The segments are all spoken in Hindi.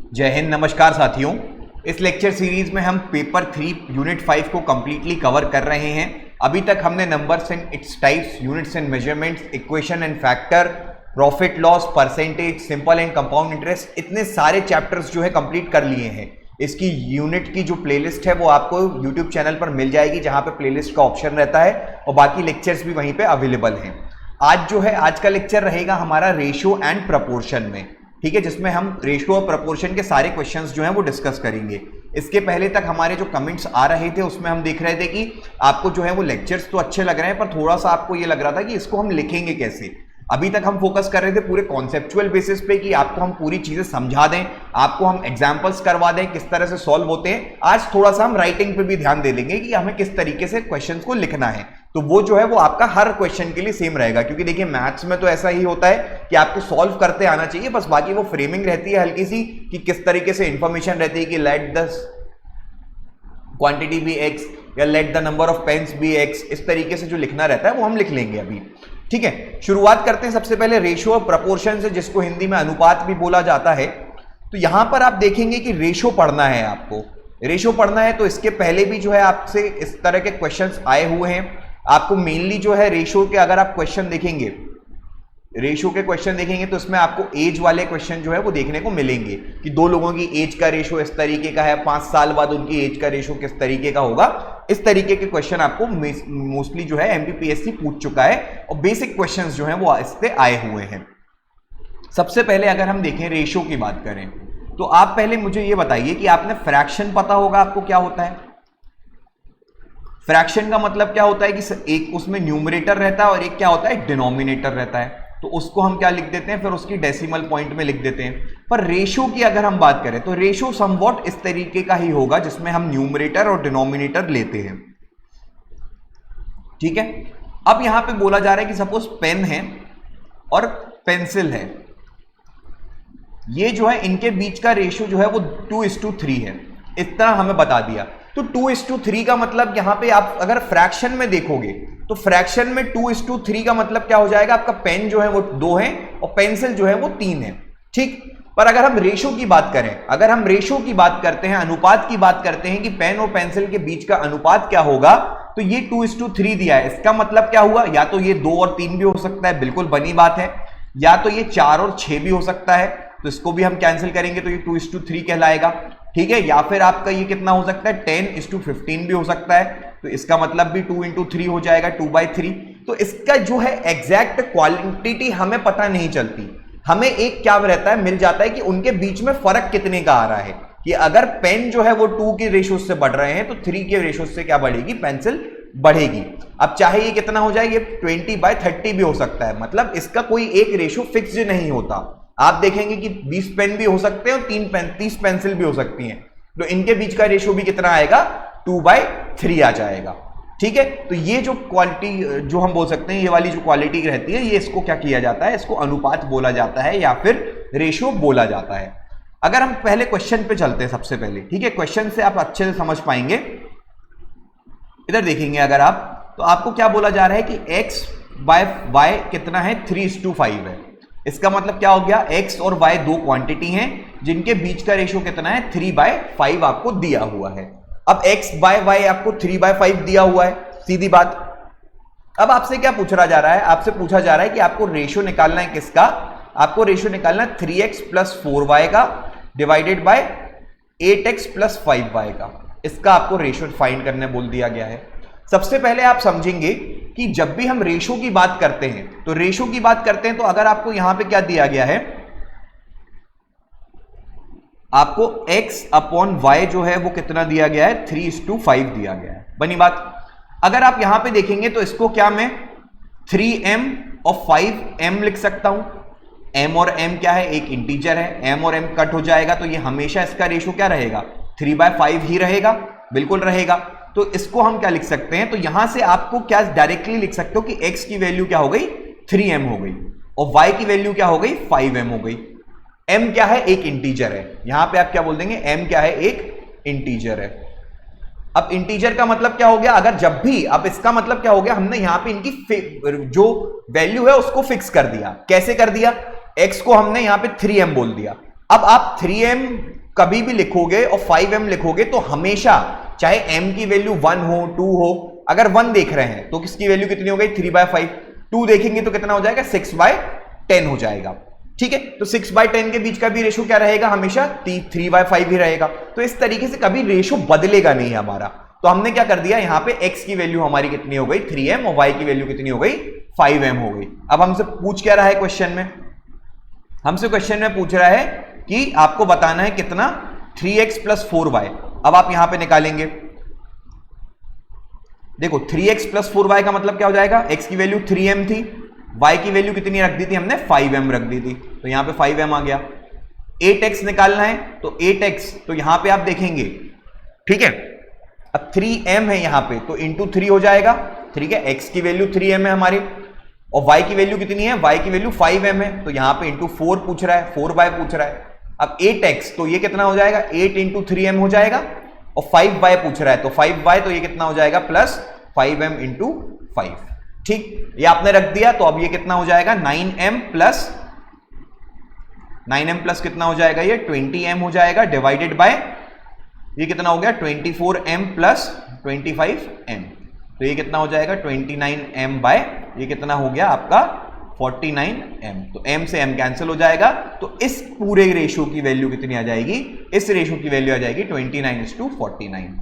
जय हिंद, नमस्कार साथियों। इस लेक्चर सीरीज में हम पेपर 3 यूनिट 5 को कंप्लीटली कवर कर रहे हैं। अभी तक हमने numbers and its types, units and measurements, equation and factor, profit loss, percentage, simple and compound interest, इतने सारे चैप्टर्स जो है कंप्लीट कर लिए हैं। इसकी यूनिट की जो प्लेलिस्ट है वो आपको यूट्यूब चैनल पर मिल जाएगी, जहां पे प्लेलिस्ट का ऑप्शन रहता है और बाकी लेक्चर्स भी वहीं पे अवेलेबल हैं। आज जो है आज का लेक्चर रहेगा हमारा रेशियो एंड प्रपोर्शन में, ठीक है, जिसमें हम रेशियो और प्रपोर्शन के सारे क्वेश्चंस जो हैं वो डिस्कस करेंगे। इसके पहले तक हमारे जो कमेंट्स आ रहे थे उसमें हम देख रहे थे कि आपको जो है वो लेक्चर्स तो अच्छे लग रहे हैं, पर थोड़ा सा आपको ये लग रहा था कि इसको हम लिखेंगे कैसे। अभी तक हम फोकस कर रहे थे पूरे कॉन्सेप्चुअल बेसिस पे कि आपको हम पूरी चीजें समझा दें, आपको हम एग्जांपल्स करवा दें किस तरह से सॉल्व होते हैं। आज थोड़ा सा हम राइटिंग पे भी ध्यान दे लेंगे कि हमें किस तरीके से क्वेश्चंस को लिखना है, तो वो जो है वो आपका हर क्वेश्चन के लिए सेम रहेगा। क्योंकि देखिए मैथ्स में तो ऐसा ही होता है कि आपको सॉल्व करते आना चाहिए, बस बाकी वो फ्रेमिंग रहती है हल्की सी कि किस तरीके से इंफॉर्मेशन रहती है कि let the quantity be X या let the number of pens be X, इस तरीके से जो लिखना रहता है वो हम लिख लेंगे अभी। ठीक है, शुरुआत करते हैं सबसे पहले रेशियो और प्रपोर्शन से, जिसको हिंदी में अनुपात भी बोला जाता है। तो यहां पर आप देखेंगे कि रेशियो पढ़ना है, आपको रेशियो पढ़ना है। तो इसके पहले भी जो है आपसे इस तरह के क्वेश्चंस आए हुए हैं। आपको मेनली जो है रेशियो के अगर आप क्वेश्चन देखेंगे, रेशियो के क्वेश्चन देखेंगे तो इसमें आपको एज वाले क्वेश्चन जो है वो देखने को मिलेंगे कि दो लोगों की एज का रेशियो इस तरीके का है, 5 साल बाद उनकी एज का रेशियो किस तरीके का होगा। इस तरीके के क्वेश्चन आपको मोस्टली जो है एमपीपीएससी पूछ चुका है और बेसिक क्वेश्चंस जो हैं वो इससे आए हुए हैं। सबसे पहले अगर हम देखें रेशियो की बात करें तो आप पहले मुझे ये बताइए कि आपने फ्रैक्शन पता होगा आपको क्या होता है। फ्रैक्शन का मतलब क्या होता है कि एक उसमें न्यूमरेटर रहता है और एक क्या होता है, डिनोमिनेटर रहता है। तो उसको हम क्या लिख देते हैं, फिर उसकी डेसिमल पॉइंट में लिख देते हैं। पर रेशियो की अगर हम बात करें तो रेशियो समवॉट इस तरीके का ही होगा जिसमें हम न्यूमरेटर और डिनोमिनेटर लेते हैं। ठीक है, अब यहां पे बोला जा रहा है कि सपोज पेन है और पेंसिल है, ये जो है इनके बीच का रेशियो जो है वो 2:3 है। इस तरह हमें बता दिया। तो 2:3 का मतलब यहां पे आप अगर फ्रैक्शन में देखोगे तो फ्रैक्शन में 2:3 का मतलब क्या हो जाएगा, आपका पेन जो है वो 2 है और पेंसिल जो है वो 3 है। ठीक, पर अगर हम रेशियो की बात करें, अगर हम रेशियो की बात करते हैं, अनुपात की बात करते हैं कि पेन और पेंसिल के बीच का अनुपात क्या होगा, तो ये 2:3 दिया है। इसका मतलब क्या हुआ, या तो ये 2 और 3 भी हो सकता है, बिल्कुल बनी बात है, या तो ये 4 और 6 भी हो सकता है, तो इसको भी हम कैंसिल करेंगे तो ये 2:3 कहलाएगा। ठीक है, या फिर आपका ये कितना हो सकता है, 10:15 भी हो सकता है, तो इसका मतलब भी 2 × 3 हो जाएगा, 2/3। तो इसका जो है एग्जैक्ट क्वांटिटी हमें पता नहीं चलती, हमें एक क्या रहता है, मिल जाता है कि उनके बीच में फर्क कितने का आ रहा है, कि अगर पेन जो है वो 2 के रेशियो से बढ़ रहे हैं तो 3 के रेशियो से क्या बढ़ेगी, पेंसिल बढ़ेगी। अब चाहे ये कितना हो जाए, ये 20/30 भी हो सकता है, मतलब इसका कोई एक रेशियो फिक्स नहीं होता। आप देखेंगे कि 20 पेन भी हो सकते हैं और 30 पेंसिल भी हो सकती हैं, तो इनके बीच का रेशियो भी कितना आएगा, 2/3 आ जाएगा। ठीक है, तो ये जो क्वालिटी जो हम बोल सकते हैं, ये वाली जो क्वालिटी रहती है, ये इसको क्या किया जाता है, इसको अनुपात बोला जाता है या फिर रेशियो बोला जाता है। अगर हम पहले क्वेश्चन पे चलते हैं सबसे पहले, ठीक है, क्वेश्चन से आप अच्छे से समझ पाएंगे। इधर देखेंगे अगर आप, तो आपको क्या बोला जा रहा है कि x/y कितना है, 3:5 है। इसका मतलब क्या हो गया, x और y दो क्वांटिटी हैं जिनके बीच का रेशियो कितना है, 3/5 आपको दिया हुआ है। अब x/y आपको 3/5 दिया हुआ है, सीधी बात। अब आपसे क्या पूछा जा रहा है, आपसे पूछा जा रहा है कि आपको रेशियो निकालना है किसका, आपको रेशियो निकालना है 3x + 4y का डिवाइडेड बाय 8x + 5y का। इसका आपको रेशियो फाइंड करने बोल दिया गया है। सबसे पहले आप समझेंगे कि जब भी हम रेशियो की बात करते हैं, तो रेशियो की बात करते हैं तो अगर आपको यहां पे क्या दिया गया है, आपको x/y जो है वो कितना दिया गया है, 3:5 दिया गया है, बनी बात। अगर आप यहां पे देखेंगे तो इसको क्या मैं 3m और 5m लिख सकता हूं। m और m क्या है, एक इंटीजर है, m और m कट हो जाएगा तो ये हमेशा इसका रेशियो क्या रहेगा, 3/5 ही रहेगा, बिल्कुल रहेगा। तो इसको हम क्या लिख सकते हैं, तो यहां से आपको क्या डायरेक्टली लिख सकते हो कि x की वैल्यू क्या हो गई, 3m हो गई, और y की वैल्यू क्या हो गई, 5m हो गई। m क्या है, एक इंटीजर है, यहां पे आप क्या बोल देंगे, m क्या है, एक इंटीजर है। अब इंटीजर का मतलब क्या हो गया, अगर जब भी, अब इसका मतलब क्या हो गया, हमने यहां पे इनकी जो वैल्यू है उसको फिक्स कर दिया। कैसे कर दिया, x को हमने यहां पे 3m बोल दिया, अब आप 3m कभी भी लिखोगे और 5m लिखोगे तो हमेशा चाहे m की वैल्यू 1 हो 2 हो, अगर 1 देख रहे हैं तो किसकी वैल्यू कितनी हो गई 3/5, 2 देखेंगे तो कितना हो जाएगा 6/10 हो जाएगा। ठीक है, तो 6/10 के बीच का भी रेशो क्या रहेगा, हमेशा 3/5 ही रहेगा। तो इस तरीके से कभी रेशो बदलेगा नहीं है हमारा। तो हमने क्या कर दिया, यहां पे x की वैल्यू हमारी कितनी हो गई 3m और y की वैल्यू कितनी हो गई 5m हो गई। अब हमसे पूछ क्या रहा है क्वेश्चन में, हमसे क्वेश्चन में पूछ रहा है कि आपको बताना है कितना 3x + 4y। अब आप यहां पे निकालेंगे, देखो 3x + 4y का मतलब क्या हो जाएगा, x की वैल्यू 3m थी, y की वैल्यू कितनी रख दी थी हमने 5m रख दी थी, तो यहां पे 5m आ गया। 8x निकालना है तो 8x, तो यहां पे आप देखेंगे, ठीक है, अब 3m है यहां पे तो इंटू 3 हो जाएगा। ठीक है, x की वैल्यू 3m है हमारी और y की वैल्यू कितनी है, y की वैल्यू 5m है, तो यहां पे इंटू 4 पूछ रहा है, 4y पूछ रहा है। अब 8x तो ये कितना हो जाएगा 8 × 3m हो जाएगा और 5y पूछ रहा है तो 5y तो ये कितना हो जाएगा प्लस 5m × 5। ठीक, ये आपने रख दिया तो अब ये कितना हो जाएगा 9m प्लस कितना हो जाएगा, ये 20m हो जाएगा, डिवाइडेड बाय ये कितना हो गया 24m प्लस 25m, तो ये कितना हो जाएगा 29m बाय ये कितना हो गया आपका 49m, तो m से m कैंसिल हो जाएगा। तो इस पूरे रेशो की वैल्यू कितनी आ जाएगी, इस रेशो की वैल्यू आ जाएगी 29:49।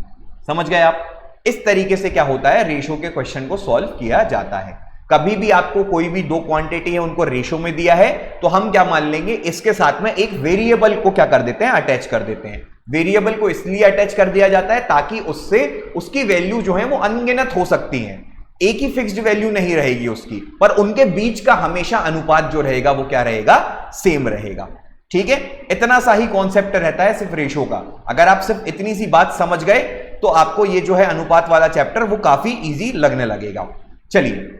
समझ गए आप, इस तरीके से क्या होता है रेशो के क्वेश्चन को सॉल्व किया जाता है। कभी भी आपको कोई भी दो क्वांटिटी है उनको रेशो में दिया है तो हम क्या मान लेंगे, इसके साथ में एक वेरिएबल को क्या कर देते हैं, अटैच कर देते हैं। वेरिएबल को इसलिए अटैच कर दिया जाता है ताकि उससे उसकी वैल्यू जो है वो अनगिनत हो सकती है, एक ही फिक्स्ड वैल्यू नहीं रहेगी उसकी, पर उनके बीच का हमेशा अनुपात जो रहेगा वो क्या रहेगा, सेम रहेगा। ठीक है, इतना सा ही कॉन्सेप्ट रहता है सिर्फ रेशो का। अगर आप सिर्फ इतनी सी बात समझ गए तो आपको ये जो है अनुपात वाला चैप्टर वो काफी इजी लगने लगेगा। चलिए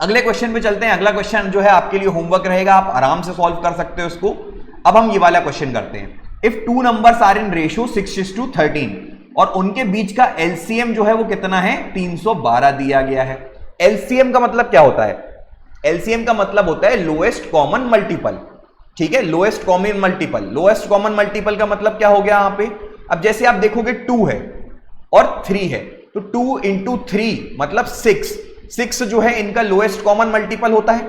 अगले क्वेश्चन पे चलते हैं। अगला क्वेश्चन जो है आपके लिए होमवर्क रहेगा, आप आराम से सॉल्व कर सकते हो इसको। अब हम ये वाला क्वेश्चन करते हैं, if two numbers are in ratio 6:13 और उनके बीच का एलसीएम जो है वो कितना है 312 दिया गया है। एलसीएम का मतलब क्या होता है, एलसीएम का मतलब होता है लोएस्ट कॉमन मल्टीपल। ठीक है, lowest common multiple, lowest common multiple का मतलब क्या हो गया यहाँ पे, अब जैसे आप देखोगे 2 है और 3 है तो 2 × 3 मतलब 6 जो है इनका लोएस्ट कॉमन मल्टीपल होता है।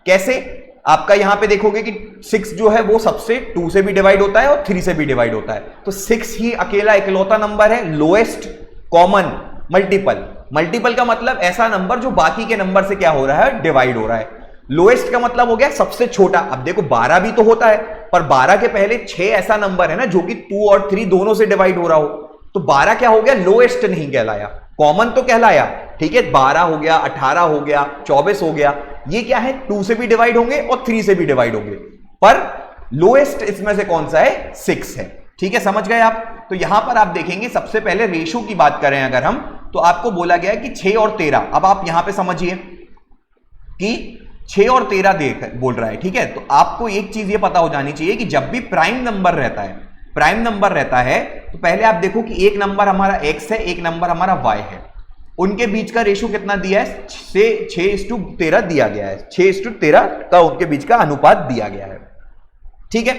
कैसे, आपका यहां पे देखोगे कि 6 जो है वो सबसे 2 से भी डिवाइड होता है और 3 से भी डिवाइड होता है, तो 6 ही अकेला इकलौता नंबर है लोएस्ट कॉमन मल्टीपल। मल्टीपल का मतलब ऐसा नंबर जो बाकी के नंबर से क्या हो रहा है, डिवाइड हो रहा है। लोएस्ट का मतलब हो गया सबसे छोटा। अब देखो 12 भी तो होता है, पर 12 के पहले 6 ऐसा नंबर है ना जो कि 2 और 3 दोनों से डिवाइड हो रहा हो, तो 12 क्या हो गया, लोएस्ट नहीं कहलाया, कॉमन तो कहलाया। ठीक है, 12 हो गया, 18 हो गया, 24 हो गया, ये क्या है 2 से भी डिवाइड होंगे और 3 से भी डिवाइड होंगे, पर लोएस्ट इसमें से कौन सा है, 6 है। ठीक है, समझ गए आप। तो यहां पर आप देखेंगे सबसे पहले रेशो की बात करें अगर हम, तो आपको बोला गया है कि 6 और 13। अब आप यहां पे समझिए कि 6 और 13 बोल रहा है। ठीक है, तो आपको एक चीज ये पता हो जानी चाहिए कि जब भी प्राइम नंबर रहता है तो पहले आप देखो कि एक नंबर हमारा x है, एक नंबर हमारा y है, उनके बीच का रेशो कितना दिया है, 6:13 दिया गया है, 6:13 का उनके बीच का अनुपात दिया गया है। ठीक है,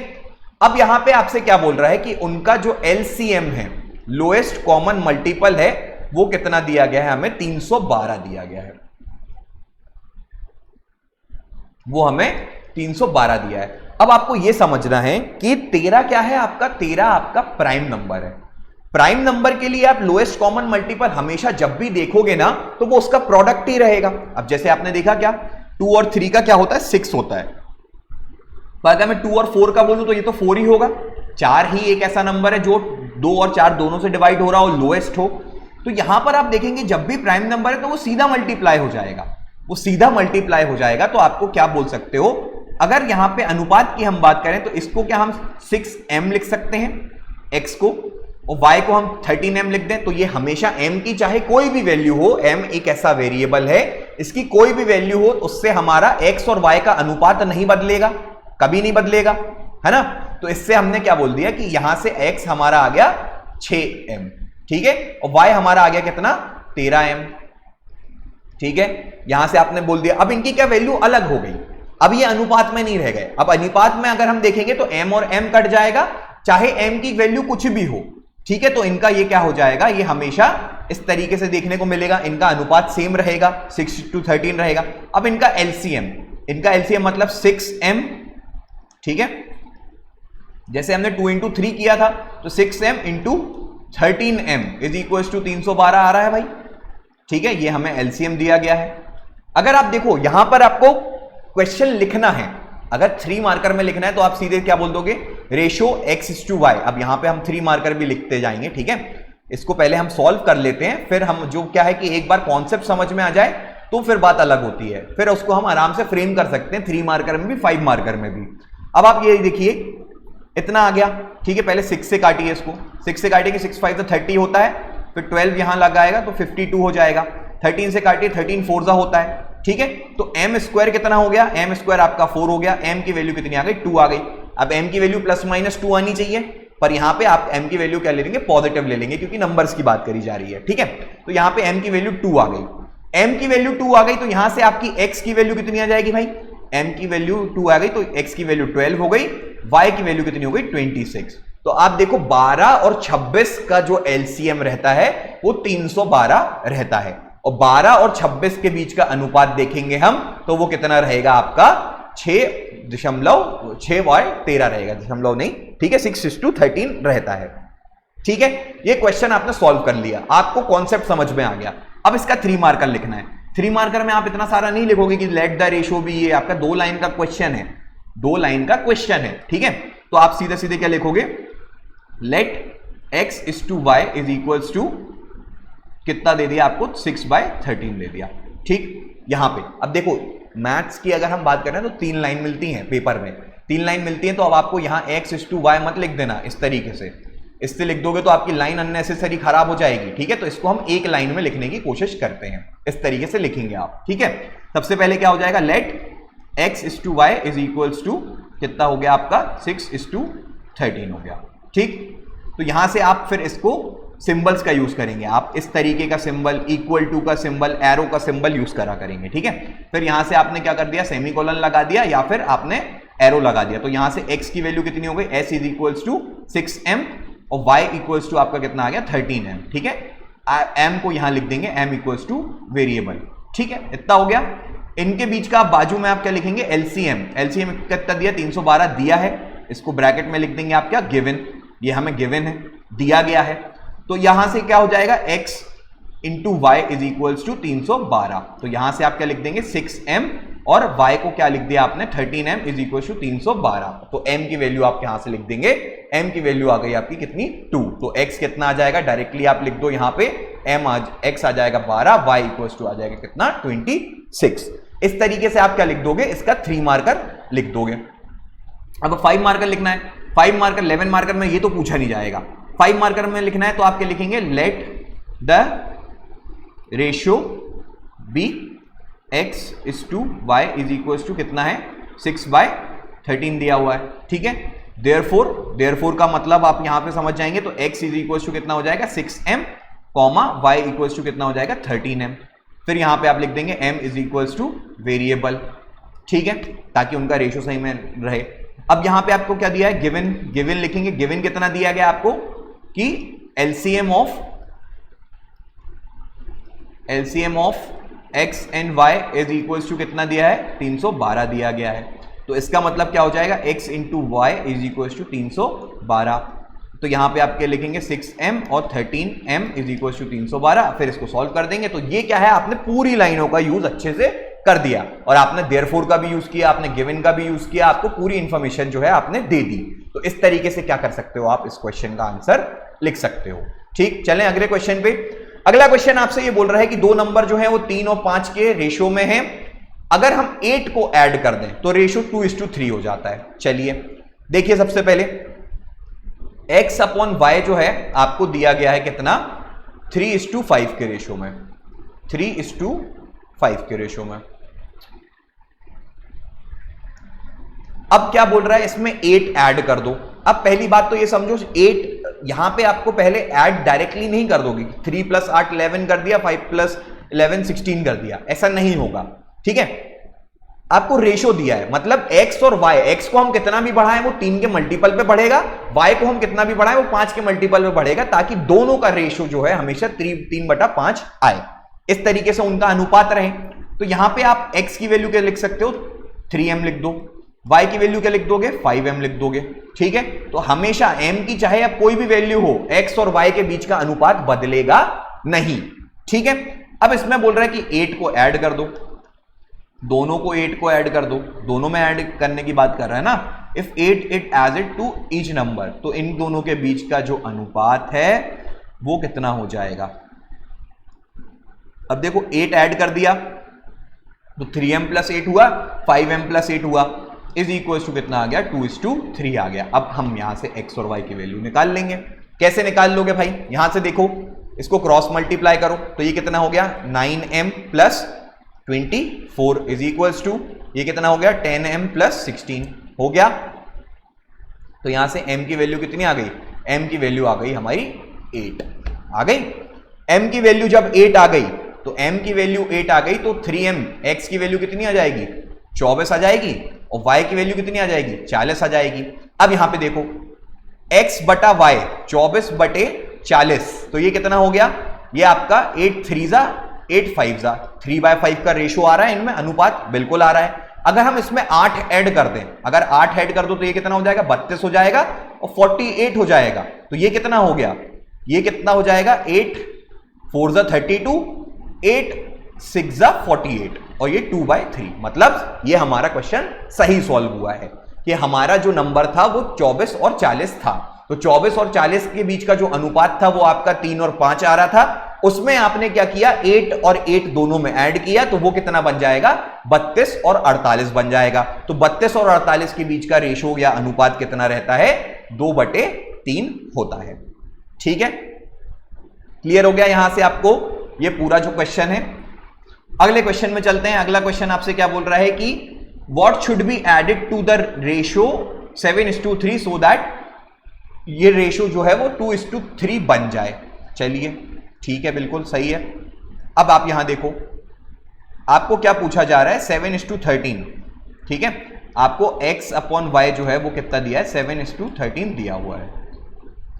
अब यहां पे आपसे क्या बोल रहा है कि उनका जो एलसीएम है, लोएस्ट कॉमन मल्टीपल है, वो कितना दिया गया है, हमें 312 दिया गया है, वो हमें 312 दिया है। अब आपको यह समझना है कि 13 क्या है आपका, 13 आपका प्राइम नंबर है। प्राइम नंबर के लिए आप लोएस्ट कॉमन मल्टीपल हमेशा जब भी देखोगे ना तो वो उसका प्रोडक्ट ही रहेगा। अब जैसे आपने देखा क्या 2 और 3 का क्या होता है, 6 होता है, पर अगर मैं 2 और 4 का बोलूं तो ये तो 4 ही होगा। 4 ही एक ऐसा नंबर है जो 2 और 4 दोनों से डिवाइड हो रहा हो, लोएस्ट हो। तो यहां पर आप देखेंगे जब भी प्राइम नंबर है तो वो सीधा मल्टीप्लाई हो जाएगा, वो सीधा मल्टीप्लाई हो जाएगा। तो आपको क्या बोल सकते हो, अगर यहां पे अनुपात की हम बात करें तो इसको क्या हम 6m लिख सकते हैं x को, और y को हम 13m लिख दें, तो ये हमेशा m की चाहे कोई भी वैल्यू हो, m एक ऐसा वेरिएबल है, इसकी कोई भी वैल्यू हो उससे हमारा x और y का अनुपात नहीं बदलेगा, कभी नहीं बदलेगा, है ना। तो इससे हमने क्या बोल दिया कि यहां से x हमारा आ गया 6m, ठीक है, और y हमारा आ गया कितना 13m। ठीक है, यहां से आपने बोल दिया। अब इनकी क्या वैल्यू अलग हो गई, अब ये अनुपात में नहीं रह गए। अब अनुपात में अगर हम देखेंगे तो m और m कट जाएगा, चाहे m की वैल्यू कुछ भी हो, ठीक है। तो इनका ये क्या हो जाएगा, ये हमेशा इस तरीके से देखने को मिलेगा, इनका अनुपात सेम रहेगा, 6:13 रहेगा। अब इनका एलसीएम मतलब 6m, ठीक है। जैसे हमने 2 × 3 किया था तो 6m × 13m is equal to 312 आ रहा है भाई, ठीक है। ये हमें एलसीएम दिया गया है। अगर आप देखो यहां पर आपको क्वेश्चन लिखना है, अगर 3 मार्कर में लिखना है तो आप सीधे क्या बोल दोगे, रेशो x/y। अब यहां पे हम 3 मार्कर भी लिखते जाएंगे, ठीक है। इसको पहले हम सॉल्व कर लेते हैं, फिर हम जो क्या है कि एक बार कॉन्सेप्ट समझ में आ जाए तो फिर बात अलग होती है, फिर उसको हम आराम से फ्रेम कर सकते हैं 3 मार्कर में भी 5 मार्कर में भी। अब आप ये देखिए इतना आ गया, ठीक है। पहले 6 से काटिए इसको, 6 से काटिए कि 6 5 तो 30 होता है, फिर 12 यहां लगाएगा तो 52 हो जाएगा। 13 से काटिए, 13 4 होता है, ठीक है। तो m² कितना हो गया, m² आपका 4 हो गया। m की वैल्यू कितनी आ गई, 2 आ गई। अब m की वैल्यू ±2 आनी चाहिए, पर यहां पे आप m की वैल्यू क्या ले लेंगे, पॉजिटिव ले लेंगे, क्योंकि नंबर्स की बात करी जा रही है, ठीक है। तो यहां पे m की वैल्यू 2 आ गई। m की वैल्यू 2 आ गई तो यहां से आपकी x की वैल्यू कितनी आ जाएगी भाई, m की वैल्यू 2 आ गई तो x की वैल्यू 12 हो गई, y की वैल्यू कितनी हो गई, 26। तो आप देखो 12 और 26 का जो एलसीएम रहता है वो 312 रहता है, और 12 और 26 के बीच का अनुपात देखेंगे हम तो वो कितना रहेगा आपका 6.613 रहेगा, दशमलव नहीं, ठीक है। 6:13 रहता है, ठीक है। ये क्वेश्चन आपने सॉल्व कर लिया, आपको कॉन्सेप्ट समझ में आ गया। अब इसका 3 मार्कर लिखना है। 3 मार्कर में आप इतना सारा नहीं लिखोगे कि लेट द रेशो भी, ये आपका 2 लाइन का क्वेश्चन है, 2 लाइन का क्वेश्चन है, ठीक है। तो आप सीधे सीधे क्या लिखोगे, late x/y is equals to कितना दे दिया आपको, 6/13 दे दिया, ठीक। यहां पे अब देखो मैथ्स की अगर हम बात करें तो 3 लाइन मिलती हैं पेपर में, 3 लाइन मिलती हैं। तो अब आपको यहां x/y मत लिख देना इस तरीके से, इससे लिख दोगे तो आपकी लाइन अननेसेसरी खराब हो जाएगी, ठीक है। तो इसको हम एक लाइन में लिखने की कोशिश करते हैं, इस तरीके से लिखेंगे आप, ठीक है। सबसे पहले क्या हो जाएगा, late x/y is equals to कितना हो गया आपका, 6:13 हो गया, ठीक। तो यहां से आप फिर इसको सिंबल्स का यूज करेंगे, आप इस तरीके का सिंबल, इक्वल टू का सिंबल, एरो का सिंबल यूज करा करेंगे, ठीक है। फिर यहां से आपने क्या कर दिया, सेमीकोलन लगा दिया या फिर आपने एरो लगा दिया। तो यहां से x की वैल्यू कितनी हो गई, s is equals to 6m और y इक्वल्स टू आपका कितना आ गया 13m, ठीक है। m को यहां लिख देंगे m इक्वल्स टू वेरिएबल, ठीक है। इतना हो गया। इनके बीच का बाजू में आप क्या लिखेंगे, एलसीएम कितना दिया, 312 दिया है, इसको ब्रैकेट में लिख देंगे आप क्या, गिवन, ये हमें गिवन है, दिया गया है। तो यहां से क्या हो जाएगा, x into y is equals to 312। तो यहां से आप क्या लिख देंगे, 6m, और y को क्या लिख दिया आपने, 13m इज इक्वल टू 312। तो m की वैल्यू आप यहां से लिख देंगे, m की वैल्यू आ गई आपकी कितनी, 2। तो x कितना आ जाएगा, डायरेक्टली आप लिख दो यहां पे, x आ जाएगा 12, y इक्वल टू आ जाएगा कितना, 26। इस तरीके से आप क्या लिख दोगे, इसका 3 मार्कर लिख दोगे। अब 5 मार्कर लिखना है, 5 मार्कर 11 मार्कर में ये तो पूछा नहीं जाएगा। 5 मार्कर में लिखना है तो आप क्या लिखेंगे, let the ratio be x/y is equal to कितना है, 6/13 दिया हुआ है, ठीक है। देयरफॉर का मतलब आप यहां पे समझ जाएंगे, तो x इज इक्वल टू कितना हो जाएगा, 6m, y इक्वल टू कितना हो जाएगा, 13m। फिर यहां पे आप लिख देंगे m is equal two variable, ठीक है, ताकि उनका रेशियो सही में रहे। अब यहां पे आपको क्या दिया है, गिवन लिखेंगे। गिवन कितना दिया गया आपको, कि LCM of x and y is equal to कितना दिया है, 312 दिया गया है। तो इसका मतलब क्या हो जाएगा, x into y is equal to 312। तो यहां पे आप क्या लिखेंगे, 6m और 13m इज इक्वल टू 312। फिर इसको सॉल्व कर देंगे। तो ये क्या है, आपने पूरी लाइनों का यूज अच्छे से कर दिया, और आपने देयरफॉर का भी यूज किया, आपने गिवन का भी यूज किया, आपको पूरी इंफॉर्मेशन जो है आपने दे दी। तो इस तरीके से क्या कर सकते हो, आप इस क्वेश्चन का आंसर लिख सकते हो, ठीक। चलें अगले क्वेश्चन पे। अगला क्वेश्चन आपसे ये बोल रहा है कि 2 नंबर जो है वो 3 और 5 के रेशियो में है। अगर हम 8 को ऐड कर दें तो रेशियो 2:3 हो जाता है। चलिए देखिए, सबसे पहले x/y जो है आपको दिया गया है कितना, 3:5 के रेशियो में, 3:5 के रेशियो में। अब क्या बोल रहा है, इसमें 8 ऐड कर दो। अब पहली बात तो ये समझो, 8 यहां पे आपको पहले ऐड डायरेक्टली नहीं कर दोगे, 3 + 8 11 कर दिया, 5 + 11 16 कर दिया, ऐसा नहीं होगा, ठीक है। आपको रेशो दिया है, मतलब x और y, x को हम कितना भी बढ़ाएं वो 3 के मल्टीपल पे बढ़ेगा, y को हम कितना भी बढ़ाएं वो 5 के मल्टीपल पे बढ़ेगा, ताकि दोनों का रेशो जो है हमेशा 3/5 आए, इस तरीके से उनका अनुपात रहे। तो यहां पे आप x की वैल्यू क्या लिख सकते हो, 3m लिख दो, y की वैल्यू क्या लिख दोगे, 5m लिख दोगे। ठीक है, तो हमेशा m की चाहे अब कोई भी वैल्यू हो, x और y के बीच का अनुपात बदलेगा नहीं। ठीक है, अब इसमें बोल रहा है कि 8 को ऐड कर दो, दोनों को 8 को ऐड कर दो, दोनों में ऐड करने की बात कर रहा है ना। If 8 it as it to each number, तो इन दोनों के बीच का जो अनुपात है वो कितना हो जाएगा। अब देखो 8 ऐड कर दिया तो 3m + 8 हुआ, 5m + 8 हुआ, इज इक्वल टू कितना आ गया, 2:3 आ गया। अब हम यहां से x और y की वैल्यू निकाल लेंगे। कैसे निकाल लोगे भाई, यहां से देखो, इसको क्रॉस मल्टीप्लाई करो तो ये कितना हो गया, 9m + 24 इज इक्वल्स टू ये कितना हो गया, 10m + 16 हो गया। तो यहां से m की वैल्यू कितनी आ गई, m की वैल्यू आ गई हमारी 8 आ गई। m की वैल्यू जब 8 आ गई तो m की वैल्यू 8 आ गई तो 3m, x की वैल्यू कितनी आ जाएगी, 24 आ जाएगी, और y की वैल्यू कितनी आ जाएगी, 40 आ जाएगी। अब यहां पे देखो x बटा y 24/40, तो ये कितना हो गया, ये आपका 8 3 जा 8 5 जा 3/5 का रेशो आ रहा है, इनमें अनुपात बिल्कुल आ रहा है। अगर हम इसमें 8 ऐड कर दें, अगर 8 ऐड कर दो तो ये कितना हो जाएगा, 32 हो जाएगा और 48 हो जाएगा। तो ये कितना हो गया, ये कितना हो जाएगा, 8 4 जा 32, 8 6 जा 48 और ये 2/3। मतलब ये हमारा क्वेश्चन सही सॉल्व हुआ है कि हमारा जो नंबर था वो 24 और 40 था। तो 24 और 40 के बीच का जो अनुपात था वो आपका 3 और 5 आ रहा था, उसमें आपने क्या किया, 8 और 8 दोनों में ऐड किया, तो वो कितना बन जाएगा, 32 और 48 बन जाएगा। तो 32 और 48 के बीच का रेशो या अनुपात कितना रहता है, 2/3 होता है। ठीक है, क्लियर हो गया यहां से आपको ये पूरा जो क्वेश्चन है। अगले क्वेश्चन में चलते हैं। अगला क्वेश्चन आपसे क्या बोल रहा है कि what should be added to the ratio 7:3 so that ये रेशो जो है वो 2:3 बन जाए। चलिए ठीक है, बिल्कुल सही है। अब आप यहां देखो, आपको क्या पूछा जा रहा है, 7:13। ठीक है, आपको x/y जो है वो कितना दिया है, 7:13 दिया हुआ है।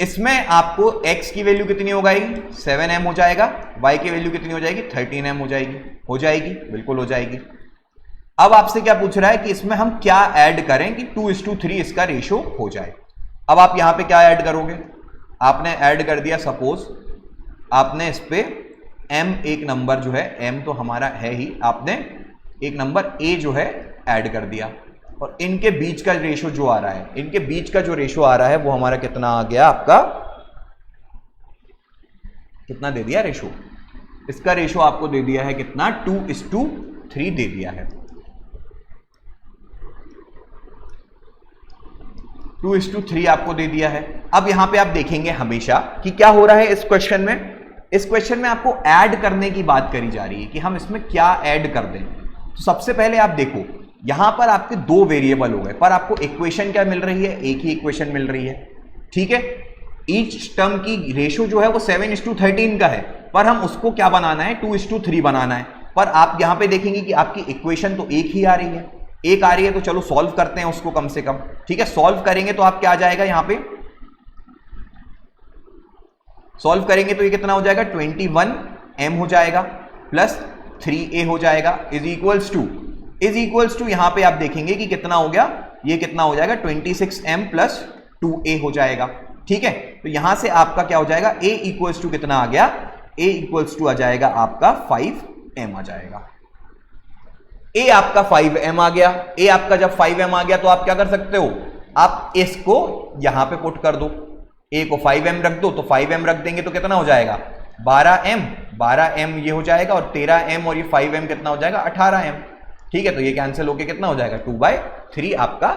इसमें आपको x की वैल्यू कितनी हो गई, 7m हो जाएगा, y की वैल्यू कितनी हो जाएगी, 13m हो जाएगी, बिल्कुल हो जाएगी। अब आपसे क्या पूछ रहा है कि इसमें हम क्या ऐड करें कि 2:3 इसका रेशो हो जाए। अब आप यहां पे क्या ऐड करोगे, आपने ऐड कर दिया, सपोज आपने इस पे m एक नंबर जो है, m तो हमारा है ही, आपने एक नंबर a जो है ऐड कर दिया, और इनके बीच का रेशो जो आ रहा है, इनके बीच का जो रेशो आ रहा है वो हमारा कितना आ गया, आपका कितना दे दिया रेशो, इसका रेशो आपको दे दिया है कितना, 2:3 दे दिया है। 2:3 आपको दे दिया है। अब यहां पे आप देखेंगे हमेशा कि क्या हो रहा है इस क्वेश्चन में, इस क्वेश्चन में आपको ऐड करने की बात करी जा रही है कि हम इसमें क्या ऐड कर दें। तो सबसे पहले आप देखो, यहां पर आपके 2 वेरिएबल हो गए, पर आपको इक्वेशन क्या मिल रही है, एक ही इक्वेशन मिल रही है। ठीक है, ईच टर्म की रेशो जो है वो 7:13 का है, पर हम उसको क्या बनाना है, 2:3 बनाना है। पर आप यहां पे देखेंगे कि आपकी इक्वेशन तो एक ही आ रही है, एक आ रही है, तो चलो सॉल्व करते हैं उसको कम से कम। ठीक है, सॉल्व करेंगे तो आप क्या आ जाएगा, यहां पे सॉल्व करेंगे तो ये कितना हो जाएगा, 21m हो जाएगा प्लस 3a हो जाएगा, इज इक्वल्स टू यहां पे आप देखेंगे कि कितना हो गया, ये कितना हो जाएगा, 26m प्लस 2a हो जाएगा। ठीक है, तो यहां से आपका क्या हो जाएगा, a इक्वल्स टू कितना आ गया, a इक्वल्स टू आ जाएगा आपका 5m आ जाएगा। a आपका 5m आ गया। a आपका जब 5m आ गया तो आप क्या कर सकते हो, आप इसको यहां पे पुट कर दो, a को 5m रख दो, तो 5m रख देंगे तो कितना हो जाएगा, 12m ये हो जाएगा, और 13m और ये 5m कितना हो जाएगा, 18m। ठीक है, तो ये कैंसिल होके कितना हो जाएगा, 2/3 आपका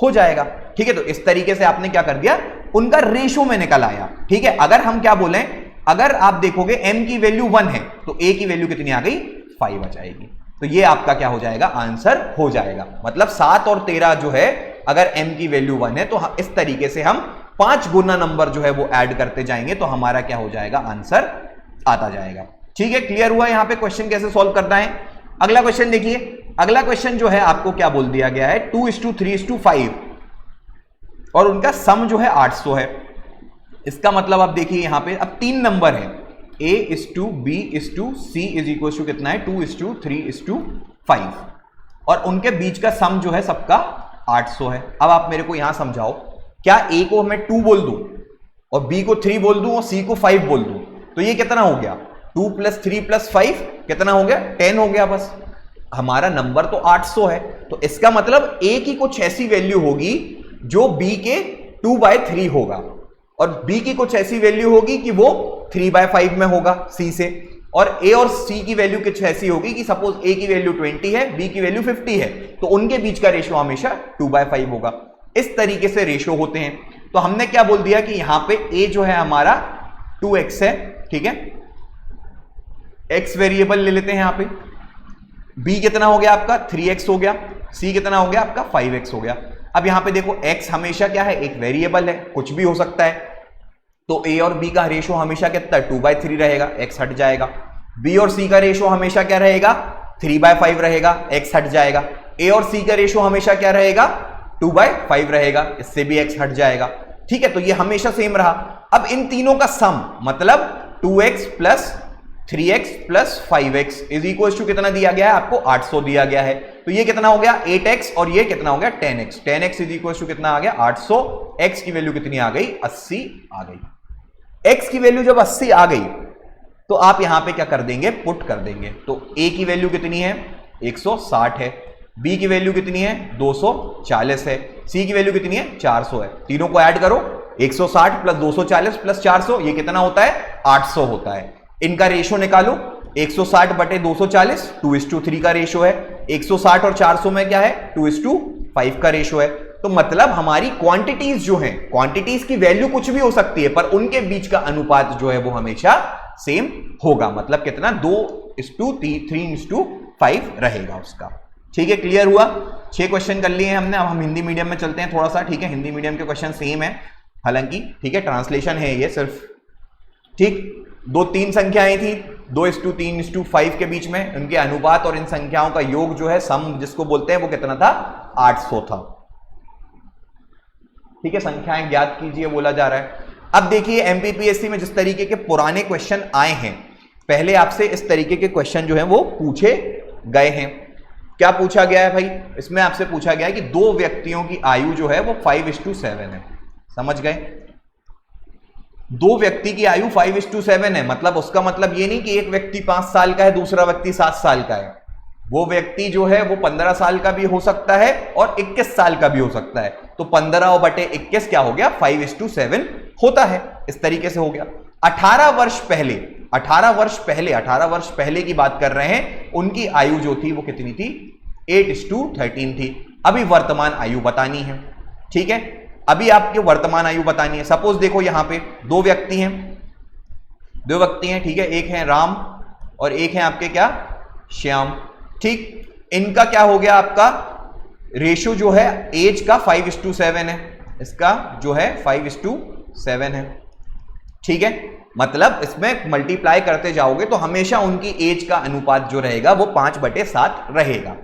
हो जाएगा। ठीक है, तो इस तरीके से आपने क्या कर दिया, उनका रेशो में निकल आया। ठीक है, अगर हम क्या बोलें, अगर आप देखोगे m की वैल्यू 1 है तो a की वैल्यु कितनी आ गई, 5 आ जाएगी। तो ये आपका क्या हो जाएगा, आंसर हो जाएगा। मतलब 7 और 13 जो है, अगर m की वैल्यू 1 है तो इस तरीके से हम 5 गुना नंबर जो है वो ऐड करते जाएंगे तो हमारा क्या हो जाएगा, आंसर आता जाएगा। ठीक है, क्लियर हुआ यहां पे क्वेश्चन कैसे सॉल्व करना है। अगला क्वेश्चन देखिए, अगला क्वेश्चन जो है आपको क्या बोल दिया गया है, 2:3:5 और उनका सम जो है 800 है। इसका मतलब आप देखिए यहां पे अब 3 नंबर है, A:B:C इज इक्वल टू कितना है 2:3:5 और उनके बीच का सम जो है सबका 800 है। अब आप मेरे को यहां समझाओ, क्या A को मैं 2 बोल दूं और B को 3 बोल दूं और C को 5 बोल दूं तो ये कितना हो गया, 2 + 3 + 5 कितना हो गया, 10 हो गया। बस हमारा नंबर तो 800 है, तो इसका मतलब A की कुछ ऐसी वैल्यू होगी जो B के 2/3 होगा और B की कुछ ऐसी वैल्यू होगी कि वो 3/5 में होगा C से, और A और C की वैल्यू कुछ ऐसी होगी कि सपोज A की वैल्यू 20 है, B की वैल्यू 50 है, तो उनके बीच का रेशो हमेशा 2/5 होगा। इस तरीके से रेशो होते हैं। तो हमने क्या बोल दिया कि यहां पे A जो है हमारा 2x है, ठीक है, x वेरिएबल ले लेते हैं यहां पे, B कितना हो गया आपका 3x हो गया, C कितना हो गया आपका 5x हो गया। अब यहां पे देखो x हमेशा क्या है, एक वेरिएबल है, कुछ भी हो सकता है, तो A और B का रेशो हमेशा कितना 2/3 रहेगा, x हट जाएगा। B और C का रेशो हमेशा क्या रहेगा 3/5 रहेगा, x हट जाएगा। A और C का रेशो हमेशा क्या रहेगा 2/5 रहेगा, इससे भी x हट जाएगा। ठीक है, तो ये हमेशा सेम रहा। अब इन तीनों का सम मतलब 2x + 3x + 5x is equal to कितना दिया गया है आपको 800 दिया गया है। तो ये कितना हो गया 8x और ये कितना हो गया 10x। 10x is equal to कितना आ गया 800, x की वैल्यू कितनी आ गई 80 आ गई। x की वैल्यू जब 80 आ गई तो आप यहां पे क्या कर देंगे, पुट कर देंगे। तो a की वैल्यू कितनी है 160 है, b की वैल्यू कितनी है 240 है, c की वैल्यू कितनी है 400 है। तीनों को ऐड करो, 160 + 240 + 400 ये कितना होता है 800 होता है। इनका रेशो निकालो, 160/240 2:3 का रेशो है, 160 और 400 में क्या है 2:5 का रेशो है। तो मतलब हमारी क्वांटिटीज जो हैं, क्वांटिटीज की वैल्यू कुछ भी हो सकती है पर उनके बीच का अनुपात जो है वो हमेशा सेम होगा, मतलब कितना 2:3:5 रहेगा उसका। ठीक है, क्लियर हुआ। 6 क्वेश्चन कर लिए हैं हमने। अब हम हिंदी मीडियम में चलते हैं थोड़ा सा। ठीक है, हिंदी मीडियम के क्वेश्चन सेम है हालांकि, ठीक है, ट्रांसलेशन है ये सिर्फ। ठीक, 2-3 संख्याएं थी 2:3:5 के बीच में, उनके अनुपात और इन संख्याओं का योग जो है सम जिसको बोलते हैं वो कितना था 800 था। ठीक है, संख्याएं ज्ञात कीजिए बोला जा रहा है। अब देखिए एमपीपीएससी में जिस तरीके के पुराने क्वेश्चन आए हैं, पहले आपसे इस तरीके के क्वेश्चन जो है वो पूछे गए हैं। क्या पूछा गया है भाई, इसमें आपसे पूछा गया है कि 2 व्यक्तियों की आयु जो है वो 5:7 है। समझ गए, 2 व्यक्ति की आयु 5:7 है, मतलब उसका मतलब ये नहीं कि एक व्यक्ति 5 साल का है दूसरा व्यक्ति 7 साल का है। वो व्यक्ति जो है वो 15 साल का भी हो सकता है और 21 साल का भी हो सकता है। तो 15/21 क्या हो गया 5:7 होता है। इस तरीके से हो गया। 18 वर्ष पहले की बात कर रहे हैं, उनकी आयु जो थी वो कितनी थी 8:13 थी। अभी वर्तमान आयु बतानी है। ठीक है, अभी आपके वर्तमान आयु बतानी है। सपोज देखो यहां पे 2 व्यक्ति हैं, ठीक है, एक है राम और एक है आपके क्या श्याम। ठीक, इनका क्या हो गया आपका रेशो जो है एज का 5:7 है, इसका जो है 5:7 है। ठीक है, मतलब इसमें मल्टीप्लाई करते जाओगे तो हमेशा उनकी एज का अनुपात जो रहेगा वो 5/7 रहेगा।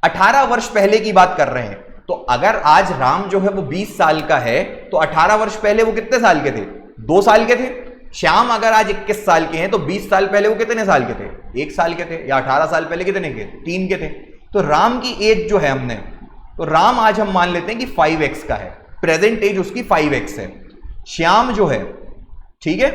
18 वर्ष पहले की बात कर रहे हैं, तो अगर आज राम जो है वो 20 साल का है तो 18 वर्ष पहले वो कितने साल के थे 2 साल के थे। श्याम अगर आज 21 साल के हैं तो 20 साल पहले वो कितने साल के थे 1 साल के थे, या 18 साल पहले कितने के 3 के थे। तो राम की एज जो है हमने, तो राम आज हम मान लेते हैं कि 5x का है, प्रेजेंट एज उसकी 5x है। श्याम जो है, ठीक है,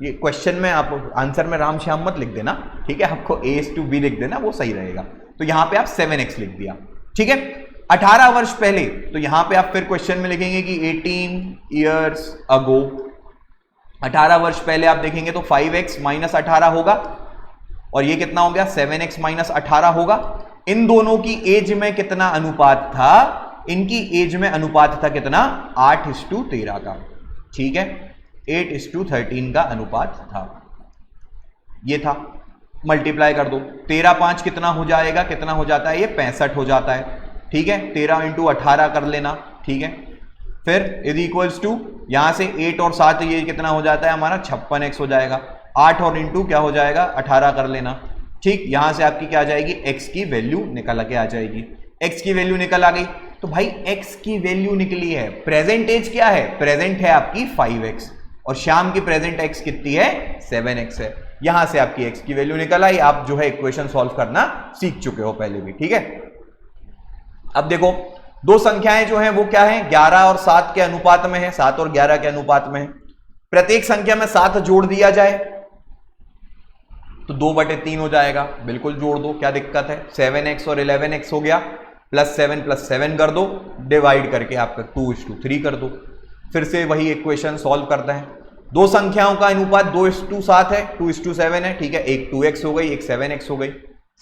ये क्वेश्चन में आप आंसर में राम श्याम मत लिख देना, ठीक है, आपको A:B लिख देना, वो सही रहेगा। तो यहां पे आप 7x लिख दिया। ठीक है, 18 वर्ष पहले, तो यहां पे आप फिर क्वेश्चन में लिखेंगे कि 18 years ago। 18 वर्ष पहले आप देखेंगे तो 5x - 18 होगा और ये कितना हो गया 7x - 18 होगा। इन दोनों की एज में कितना अनुपात था, इनकी एज में अनुपात था कितना 8:13 का। ठीक है, 8:13 का अनुपात था, ये था। मल्टीप्लाई कर दो, 13×5 कितना हो जाएगा, कितना हो जाता है ये 65 हो जाता है। ठीक है, 13 × 18 कर लेना। ठीक है, फिर इज इक्वल्स टू यहां से 8 और 7 ये कितना हो जाता है हमारा 56x हो जाएगा। 8 और इंटू क्या हो जाएगा 18 कर लेना। ठीक, यहां से आपकी क्या आ जाएगी, x की वैल्यू निकल के आ जाएगी। x की वैल्यू निकल आ गई, तो भाई x की वैल्यू निकली है। प्रेजेंट एज क्या है, प्रेजेंट है आपकी 5x और शाम की प्रेजेंट x कितनी है, 7x है। यहां से आपकी x की वैल्यू निकल आई। आप जो है इक्वेशन सॉल्व करना सीख चुके हो पहले भी, ठीक है। अब देखो दो संख्याएं जो हैं वो क्या है, 11 और 7 के अनुपात में है, 7 और 11 के अनुपात में है। प्रत्येक संख्या में 7 जोड़ दिया जाए तो 2/3 हो जाएगा, बिल्कुल जोड़ दो, क्या दिक्कत है। 7x और 11x हो गया, +7 +7 कर दो, डिवाइड करके आपका 2:3 कर दो। फिर से वही इक्वेशन सॉल्व करते हैं। दो संख्याओं का अनुपात 2:7 है, 2:7 है, ठीक है। एक 2x हो गई, एक 7x हो गई।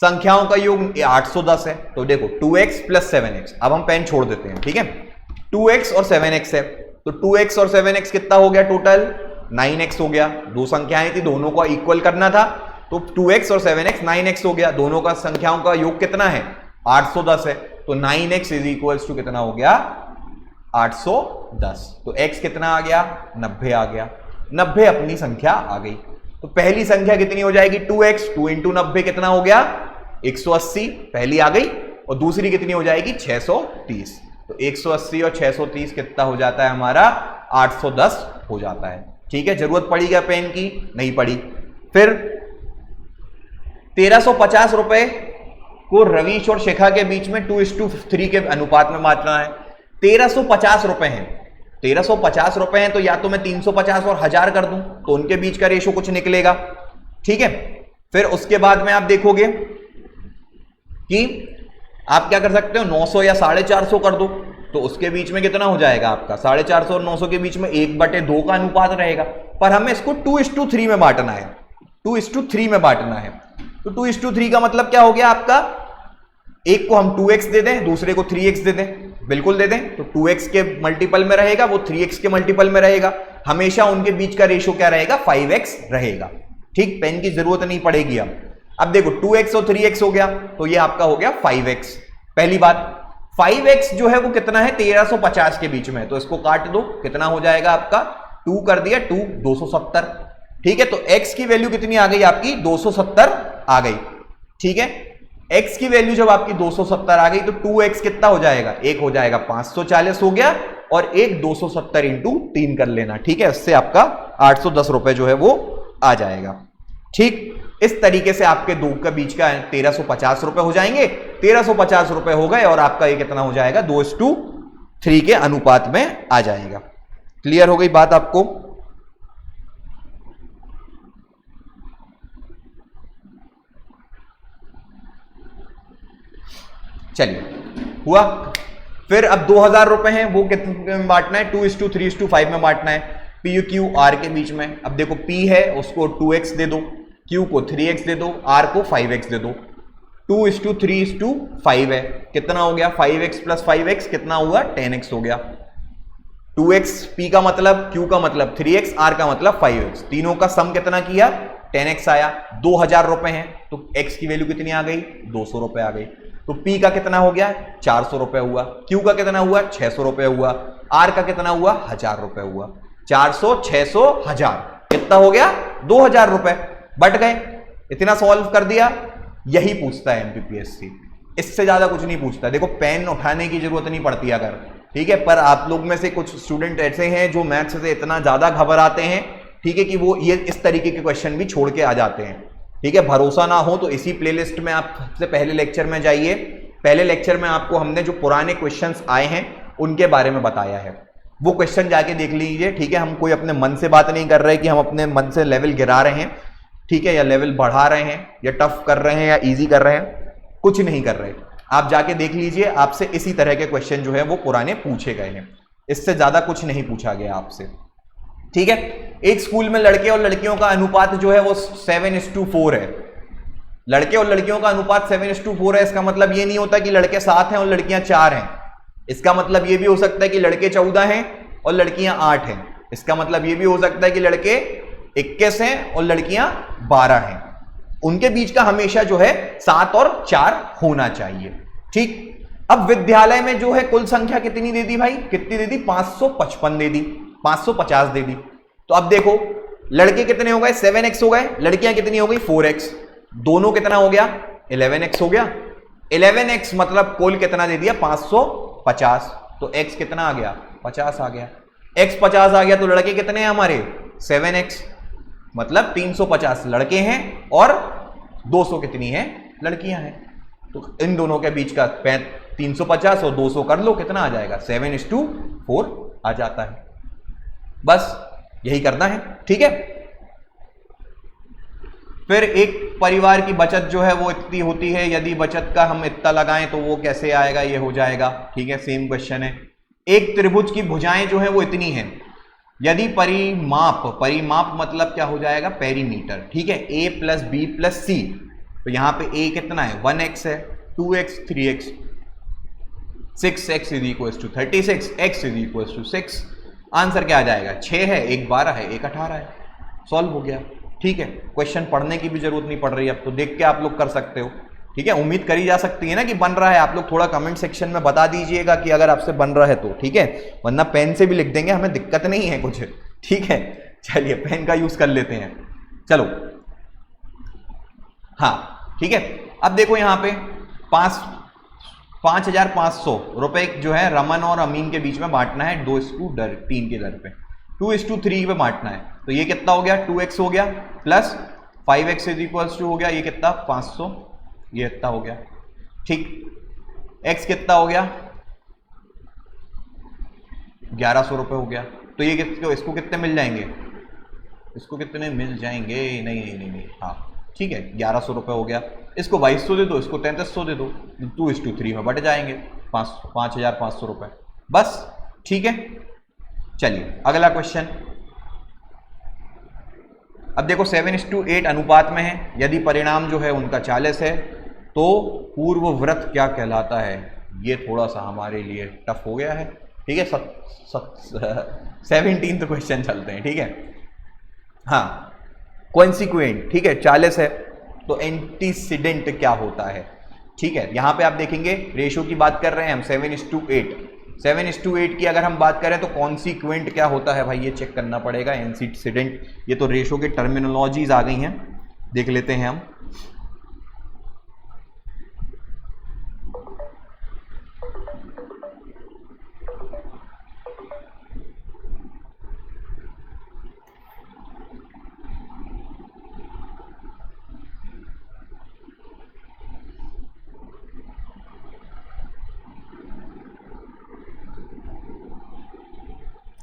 संख्याओं का योग 810 है, तो देखो 2x + 7x। अब हम पेन छोड़ देते हैं, ठीक है। 2x और 7x है, तो 2x और 7x कितना हो गया, टोटल 9x हो गया। दो संख्याएं थी, दोनों को इक्वल करना था, तो 2x और 7x 9x हो गया। दोनों का संख्याओं का योग कितना है, 810 है, तो 9x = कितना हो गया, 810। तो x कितना आ गया, 90 आ गया। 90 अपनी संख्या आ गई। तो पहली संख्या कितनी हो जाएगी, 2x, 2 × 90 कितना हो गया, 180, पहली आ गई। और दूसरी कितनी हो जाएगी, 630। तो 180 और 630 कितना हो जाता है हमारा, 810 हो जाता है, ठीक है। जरूरत पड़ी क्या पेन की, नहीं पड़ी। फिर 1350 रुपए को रवीश और शिखा के बीच में 2:3 के अनुपात में बांटना है। 1350 रुपए हैं, 1350 रुपए हैं, तो या तो मैं 350 और 1000 कर दूं तो उनके बीच का रेशो कुछ निकलेगा, ठीक है। फिर उसके बाद में आप देखोगे कि आप क्या कर सकते हो, 900 या 450 कर दो, तो उसके बीच में कितना हो जाएगा आपका, 450 और 900 के बीच में 1/2 का अनुपात रहेगा। पर हमें इसको 2:3 में बांटना है, 2:3 में बांटना है। तो 2:3 का मतलब क्या हो गया आपका, एक को हम 2x दे दें, दूसरे को 3x दे दें, बिल्कुल दे दें, तो 2x के मल्टीपल में रहेगा, वो 3x के मल्टीपल में रहेगा। हमेशा उनके बीच का रेशो क्या रहेगा, 5x रहेगा, ठीक। पेन की जरूरत नहीं पड़ेगी। अब देखो 2x और 3x हो गया, तो ये आपका हो गया 5x। पहली बात, 5x जो है वो कितना है, 1350 के बीच में है, तो इसको काट दो, कितना हो जाएगा आपका, 2 कर दिया, 2 270, ठीक है। तो x की वैल्यू कितनी आ गई आपकी, 270 आ गई, ठीक है। x की वैल्यू जब आपकी 270 आ गई तो 2x कितना हो जाएगा, एक हो जाएगा 540 हो गया, और एक 270 × 3 कर लेना, ठीक है। इससे आपका 810 रुपए जो है वो आ जाएगा, ठीक। इस तरीके से आपके दो के बीच का 1350 रुपए हो जाएंगे। 1350 रुपए हो गए और आपका ये कितना हो जाएगा, 2:3 के अनुपात में आ जाएगा। क्लियर हो गई बात आपको। चलिए हुआ। फिर अब 2000 रुपए हैं, वो कितने में बांटना है, 2:3:5 में बांटना है, पी क्यू आर के बीच में। अब देखो P है उसको 2x दे दो, Q को 3x दे दो, R को 5x दे दो। 2:3:5 है, कितना हो गया, 5x + 5x कितना हुआ, 10x हो गया। 2x P का मतलब, Q का मतलब 3x, R का मतलब 5x, तीनों का सम कितना किया, 10x आया। 2000 रुपए हैं, तो x की वैल्यू कितनी आ गई, 200 रुपए आ गई। तो P का कितना हो गया, 400 रुपए हुआ। Q का कितना हुआ, 600 रुपए हुआ। R का कितना हुआ, 1000 रुपए हुआ। 400, 600, 1000 कितना हो गया, 2000 रुपए बट गए। इतना सॉल्व कर दिया। यही पूछता है एमपीपीएससी, इससे ज्यादा कुछ नहीं पूछता। देखो पेन उठाने की जरूरत नहीं पड़ती अगर, ठीक है। पर आप लोग में से कुछ स्टूडेंट ऐसे हैं जो मैथ्स से इतना ज्यादा घबराते हैं, ठीक है, कि वो ये इस तरीके के क्वेश्चन भी छोड़ के आ जाते हैं, ठीक है। भरोसा ना हो तो इसी प्लेलिस्ट में आप सबसे पहले लेक्चर में जाइए। पहले लेक्चर में आपको हमने जो पुराने क्वेश्चंस आए हैं उनके बारे में बताया है, वो क्वेश्चन जाके देख लीजिए, ठीक है। हम कोई अपने मन से बात नहीं कर रहे कि हम अपने मन से लेवल गिरा रहे हैं, ठीक है, या लेवल बढ़ा रहे हैं, या टफ कर रहे हैं, या इजी कर रहे हैं, कुछ नहीं कर रहे। आप जाके देख लीजिए, आपसे इसी तरह के क्वेश्चन जो है वो पुराने पूछे गए हैं, इससे ज्यादा कुछ नहीं पूछा गया आपसे, ठीक है। एक स्कूल में लड़के और लड़कियों का अनुपात जो है वो 7:4 है। लड़के और लड़कियों का अनुपात 7:4 है। इसका मतलब ये नहीं होता कि लड़के 7 हैं और लड़कियां 4 हैं। इसका मतलब ये भी हो सकता है कि लड़के 14 हैं और लड़कियां 8 हैं। इसका मतलब ये भी हो सकता है कि लड़के 21 हैं और लड़कियां 12 हैं। उनके बीच का हमेशा जो है 7 और 4 होना चाहिए, ठीक। अब विद्यालय में जो है कुल संख्या कितनी दे दी भाई, कितनी दे दी, 555 दे दी, 550 दे दी। तो अब देखो लड़के कितने हो गए, 7x हो गए, लड़कियां कितनी हो गई, 4x। दोनों कितना हो गया 11x हो गया। 11x मतलब कुल कितना दे दिया 550, तो x कितना आ गया 50 आ गया। x 50 आ गया तो लड़के कितने हैं हमारे 7x, मतलब 350 लड़के हैं और 200 कितनी है लड़कियां हैं। तो इन दोनों के बीच का 350 और 200 कर लो, कितना आ जाएगा 7:4 आ जाता है। बस यही करना है, ठीक है। फिर एक परिवार की बचत जो है वो इतनी होती है, यदि बचत का हम इतना लगाएं तो वो कैसे आएगा, ये हो जाएगा, ठीक है। सेम क्वेश्चन है। एक त्रिभुज की भुजाएं जो है वो इतनी हैं, यदि परिमाप मतलब क्या हो जाएगा पेरीमीटर, ठीक है। a प्लस बी प्लस सी, तो यहां पे a कितना है 1x है, 2x 3x, 6x is equal to 36, x is equal to 6। Answer क्या आ जाएगा 6 है, 1 12 है, 1 18 है। सॉल्व हो गया, ठीक है। क्वेश्चन पढ़ने की भी जरूरत नहीं पड़ रही, अब तो देख के आप लोग कर सकते हो, ठीक है। उम्मीद करी जा सकती है ना कि बन रहा है। आप लोग थोड़ा कमेंट सेक्शन में बता दीजिएगा कि अगर आपसे बन रहा है तो, ठीक है, वरना पेन से भी लिख देंगे, हमें दिक्कत नहीं है कुछ, ठीक है। चलिए पेन का यूज कर लेते हैं, चलो। हाँ ठीक है। अब देखो यहाँ पे 5,500 रुपए जो है रमन और अमीन के बीच में बांटना है 2:3 के दर पे, 2:3 पे बांटना है। तो ये कितना हो गया 2x हो गया plus 5x is equals to हो गया, ये कितना 500, ये इतना हो गया, ठीक। x कितना हो गया 1100 रुपए हो गया। तो ये इसको कितने मिल जाएंगे, इसको कितने मिल जाएंगे, नहीं, हाँ ठीक है 1100 रुपए हो गया। इसको 2200 दे दो, इसको 3300 दे दो, 2:3 में बट जाएंगे 5,500 रुपए, बस ठीक है। चलिए अगला क्वेश्चन। अब देखो 7:8 अनुपात में है, यदि परिणाम जो है उनका 40 है तो पूर्वव्रत क्या कहलाता है। ये थोड़ा सा हमारे लिए टफ हो गया है, ठीक है। 17th क्वेश्चन चलते हैं, ठीक है। हाँ कॉन्सिक्वेंट, ठीक है, 40 है तो एंटीसीडेंट क्या होता है, ठीक है। यहां पे आप देखेंगे रेशो की बात कर रहे हैं हम 7:8, 7:8 की अगर हम बात करें तो कॉन्सिक्वेंट क्या होता है भाई, ये चेक करना पड़ेगा। एंटीसीडेंट, ये तो रेशो के टर्मिनोलॉजीज आ गई हैं, देख लेते हैं हम।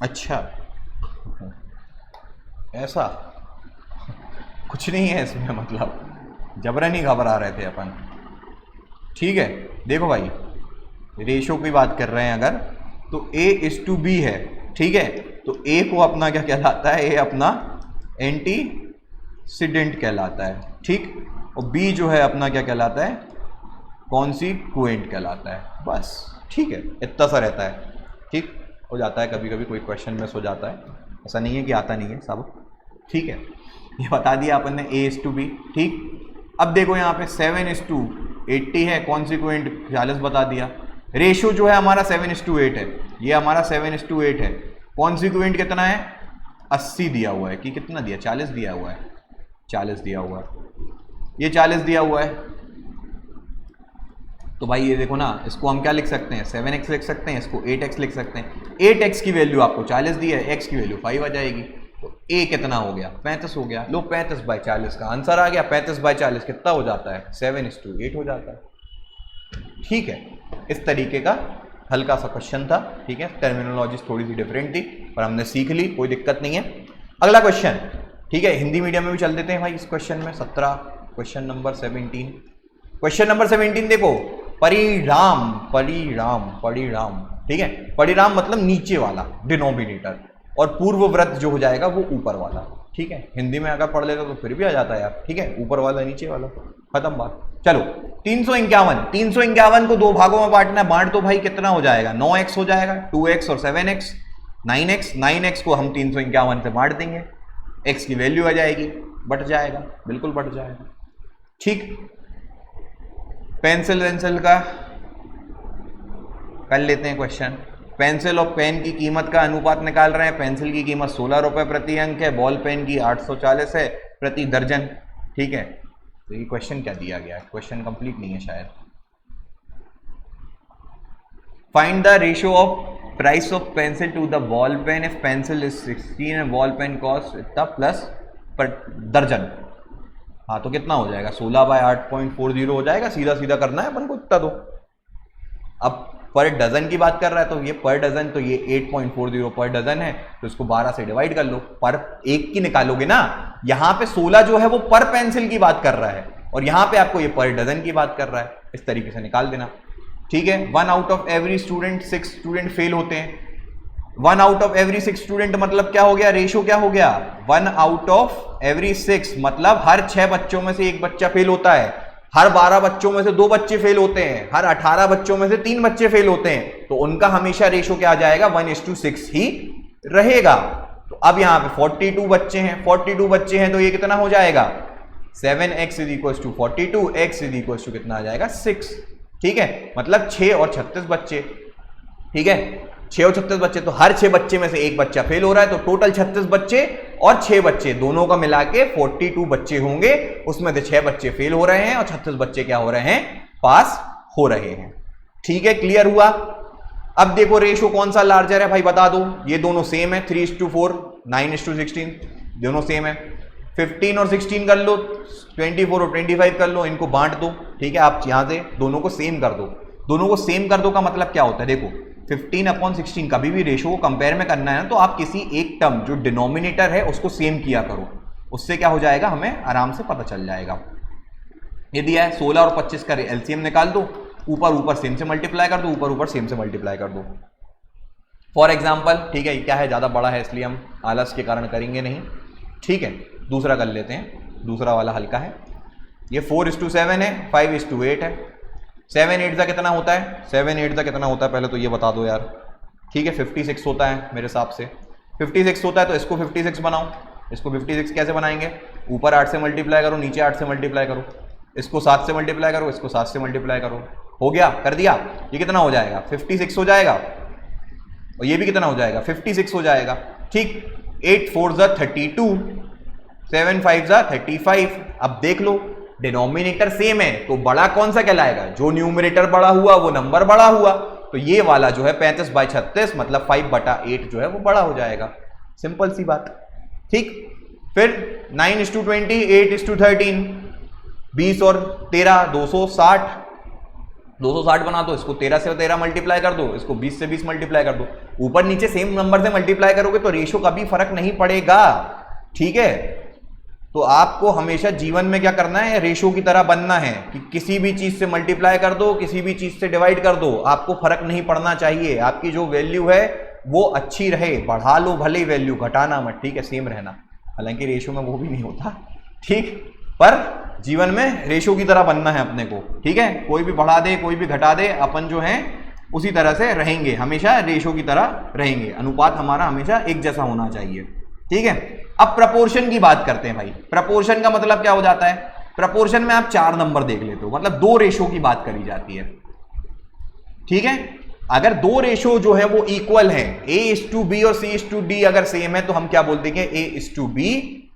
अच्छा ऐसा कुछ नहीं है इसमें, मतलब जबरन ही घबरा रहे थे अपन, ठीक है। देखो भाई रेशो की बात कर रहे हैं अगर, तो A:B है, ठीक है। तो A को अपना क्या कहलाता है, A अपना एंटीसीडेंट कहलाता है, ठीक। और B जो है अपना क्या कहलाता है, कॉन्सिक्वेंट कहलाता है, बस ठीक है। इतना सा रहता है, ठीक हो जाता है, कभी कभी कोई क्वेश्चन मिस हो जाता है, ऐसा नहीं है कि आता नहीं है सब, ठीक है। ये बता दिया अपन ने A:B, ठीक। अब देखो यहाँ पे 7:80 है, कॉन्सिक्वेंट 40 बता दिया। रेशो जो है हमारा 7:8 है, ये हमारा 7:8 है। कॉन्सिक्वेंट कितना है 80 दिया हुआ है, कि कितना दिया 40 दिया हुआ है, 40 दिया हुआ है, ये 40 दिया हुआ है। तो भाई ये देखो ना, इसको हम क्या लिख सकते हैं 7x लिख सकते हैं, इसको 8x लिख सकते हैं। 8x की वैल्यू आपको 40 दी है, x की वैल्यू 5 आ जाएगी, तो a कितना हो गया 35 हो गया। लो 35/40 का आंसर आ गया। 35/40 कितना हो जाता है 7:8 हो जाता है, ठीक है। इस तरीके का हल्का सा क्वेश्चन था, ठीक है। टर्मिनोलॉजी थोड़ी सी डिफरेंट थी पर हमने सीख ली, कोई दिक्कत नहीं है। अगला क्वेश्चन, ठीक है, हिंदी मीडियम में भी चल देते हैं भाई इस क्वेश्चन में। 17 क्वेश्चन नंबर 17, क्वेश्चन नंबर 17 देखो, परिणाम, ठीक है। परिणाम मतलब नीचे वाला डिनोमिनेटर, और पूर्वव्रत जो हो जाएगा वो ऊपर वाला, ठीक है। हिंदी में अगर पढ़ लेते तो फिर भी आ जाता है यार, ठीक है। ऊपर वाला नीचे वाला, खत्म बात। चलो 351 को दो भागों में बांटना है, बांट दो भाई, कितना हो जाएगा 9x हो जाएगा, 2x और 7x, 9x को हम 351 से बांट देंगे, x की वैल्यू आ जाएगी, बट जाएगा, बिल्कुल बट जाएगा, ठीक। पेंसिल का कर लेते हैं क्वेश्चन। पेंसिल और पेन की कीमत का अनुपात निकाल रहे हैं। पेंसिल की कीमत 16 रुपए प्रति अंक है, बॉल पेन की 840 है प्रति दर्जन, ठीक है। तो ये क्वेश्चन क्या दिया गया है, क्वेश्चन कंप्लीट नहीं है शायद। Find the ratio of price of pencil to the ball pen if pencil is 16 and ball pen cost इतना प्लस पर दर्जन। हाँ तो कितना हो जाएगा, 16/8.40 हो जाएगा। सीधा सीधा करना है अपन को इतना। तो अब पर डजन की बात कर रहा है तो ये पर डजन, तो ये 8.40 पर डजन है, तो इसको 12 से डिवाइड कर लो, पर एक की निकालोगे ना। यहां पे 16 जो है वो पर पेंसिल की बात कर रहा है और यहां पे आपको ये पर डजन की बात कर रहा है। इस तरीके से निकाल देना, ठीक है। 1 out of every student 6 student fail होते हैं। 1 आउट ऑफ एवरी 6 स्टूडेंट मतलब क्या हो गया, रेशो क्या हो गया, 1 आउट ऑफ एवरी 6 मतलब हर 6 बच्चों में से एक बच्चा फेल होता है, हर 12 बच्चों में से 2 बच्चे फेल होते हैं, हर 18 बच्चों में से 3 बच्चे फेल होते हैं। तो उनका हमेशा रेशो क्या आ जाएगा, 1:6 ही रहेगा। तो अब यहां पे 42 बच्चे हैं, 42 बच्चे हैं तो ये कितना हो जाएगा, 7x = 42, x = कितना आ जाएगा, 6। ठीक है, मतलब 6 और 36 बच्चे। ठीक है, 6 और 36 बच्चे, तो हर 6 बच्चे में से एक बच्चा फेल हो रहा है, तो टोटल 36 बच्चे और 6 बच्चे दोनों का मिला के 42 बच्चे होंगे। उसमें से 6 बच्चे फेल हो रहे हैं और 36 बच्चे क्या हो रहे हैं, पास हो रहे हैं। ठीक है, क्लियर हुआ। अब देखो रेशो कौन सा लार्जर है भाई बता दो। ये दोनों सेम है, 3:4, 9:16 दोनों सेम है। 15 और 16 कर लो, 24 और 25 कर लो, इनको बांट दो। ठीक है, आप यहां से दोनों को सेम कर दो। दोनों को सेम कर दो का मतलब क्या होता है, देखो 15/16 कभी भी रेशो को कंपेयर में करना है ना, तो आप किसी एक टर्म जो डिनोमिनेटर है उसको सेम किया करो, उससे क्या हो जाएगा, हमें आराम से पता चल जाएगा। ये दिया है 16 और 25 का एलसीएम निकाल दो, ऊपर ऊपर सेम से मल्टीप्लाई कर दो, ऊपर ऊपर सेम से मल्टीप्लाई कर दो। फॉर एग्जाम्पल, ठीक है, क्या है ज्यादा बड़ा है इसलिए हम आलस के कारण करेंगे नहीं। ठीक है, दूसरा कर लेते हैं, दूसरा वाला हल्का है। ये 4:7 है, 5:8 है। 7 8 का कितना होता है, 7 8 का कितना होता है पहले तो ये बता दो यार। ठीक है, 56 होता है मेरे हिसाब से, 56 होता है। तो इसको 56 बनाओ। इसको 56 कैसे बनाएंगे, ऊपर 8 से मल्टीप्लाई करो, नीचे 8 से मल्टीप्लाई करो, इसको 7 से मल्टीप्लाई करो, इसको 7 से मल्टीप्लाई करो। हो गया, कर दिया। ये कितना हो जाएगा, 56 हो जाएगा, और ये भी कितना हो जाएगा, 56 हो जाएगा। ठीक, 8 4 32, 7 5 35। अब देख लो डिनोमिनेटर सेम है तो बड़ा कौन सा कहलाएगा, जो न्यूमरेटर बड़ा हुआ वो नंबर बड़ा हुआ। तो ये वाला जो है 35/36 मतलब 5/8 जो है वो बड़ा हो जाएगा। सिंपल सी बात। ठीक, फिर 9:20, 8:13, 20 और 13 260, 260 बना दो। इसको 13 से 13 मल्टीप्लाई कर दो, इसको 20 से 20 मल्टीप्लाई कर दो। ऊपर नीचे सेम नंबर से मल्टीप्लाई करोगे तो रेशो का भी फर्क नहीं पड़ेगा। ठीक है, तो आपको हमेशा जीवन में क्या करना है, रेशो की तरह बनना है कि किसी भी चीज से मल्टीप्लाई कर दो, किसी भी चीज से डिवाइड कर दो, आपको फर्क नहीं पड़ना चाहिए। आपकी जो वैल्यू है वो अच्छी रहे, बढ़ा लो भले वैल्यू, घटाना मत। ठीक है, सेम रहना। हालांकि रेशो में वो भी नहीं होता, ठीक, पर जीवन में रेशो की तरह बनना है अपने को। ठीक है, कोई भी बढ़ा दे कोई भी घटा दे, अपन जो है उसी तरह से रहेंगे, हमेशा रेशो की तरह रहेंगे। अनुपात हमारा हमेशा एक जैसा होना चाहिए। ठीक है, अब प्रपोर्शन की बात करते हैं भाई। प्रपोर्शन का मतलब क्या हो जाता है, प्रपोर्शन में आप 4 नंबर देख लेते हो, मतलब 2 रेशो की बात करी जाती है। ठीक है, अगर 2 रेशो जो है वो इक्वल है, A:B और C:D अगर सेम है तो हम क्या बोल देंगे, A:B,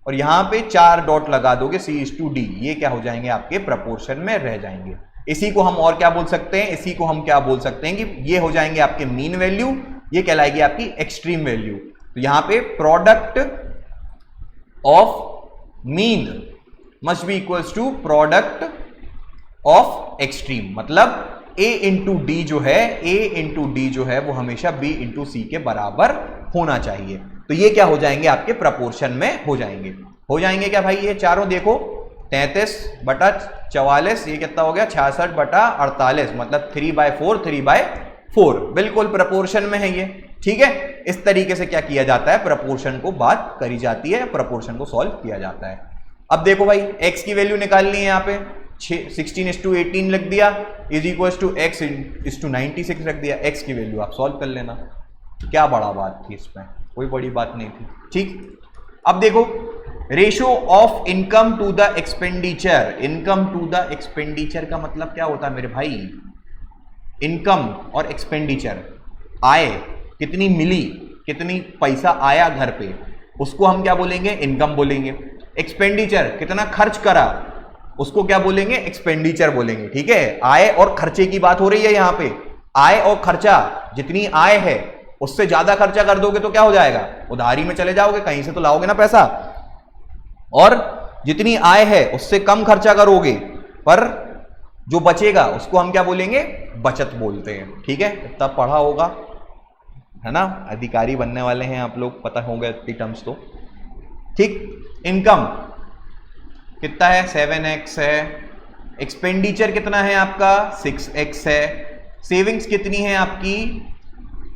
और यहां पे 4 डॉट लगा दोगे C:D, ये क्या हो जाएंगे, आपके प्रपोर्शन में रह जाएंगे। इसी को हम और क्या बोल सकते हैं, इसी को हम क्या बोल सकते हैं कि ये हो जाएंगे आपके मीन वैल्यू, ये कहलाएगी आपकी एक्सट्रीम वैल्यू। तो यहां पे product of mean must be equals to product of extreme, मतलब A/D जो है, A/D जो है वो हमेशा B/C के बराबर होना चाहिए। तो ये क्या हो जाएंगे, आपके प्रपोर्शन में हो जाएंगे। हो जाएंगे क्या भाई, ये चारों देखो, 33/44, ये कितना हो गया, 66/48, मतलब 3/4 3/4, बिल्कुल प्रपोर्शन में है ये। ठीक है, इस तरीके से क्या किया जाता है, प्रपोर्शन को बात करी जाती है, प्रपोर्शन को सॉल्व किया जाता है। अब देखो भाई, x की वैल्यू निकालनी है, यहाँ पे 16:18 लिख दिया, इज इक्वल टू x:96 रख दिया। x की वैल्यू आप सॉल्व कर लेना, क्या बड़ा बात थी इसमें, कोई बड़ी बात नहीं थी। ठीक, अब देखो ratio of income to the expenditure. Income to the expenditure का मतलब क्या होता है मेरे भाई, इनकम और एक्सपेंडिचर, आय कितनी मिली, कितनी पैसा आया घर पे, उसको हम क्या बोलेंगे, इनकम बोलेंगे। एक्सपेंडिचर कितना खर्च करा, उसको क्या बोलेंगे, एक्सपेंडिचर बोलेंगे। ठीक है, आय और खर्चे की बात हो रही है यहां पे। आय और खर्चा, जितनी आय है उससे ज्यादा खर्चा कर दोगे तो क्या हो जाएगा, उधारी में चले जाओगे, कहीं से तो लाओगे ना पैसा। और जितनी आय है उससे कम खर्चा करोगे पर जो बचेगा उसको हम क्या बोलेंगे, बचत बोलते हैं। ठीक है, इतना पढ़ा होगा है ना, अधिकारी बनने वाले हैं आप लोग, पता होगा इतनी टर्म्स तो। ठीक, इनकम कितना है, 7x है। एक्सपेंडिचर कितना है आपका, 6x है। सेविंग्स कितनी है आपकी,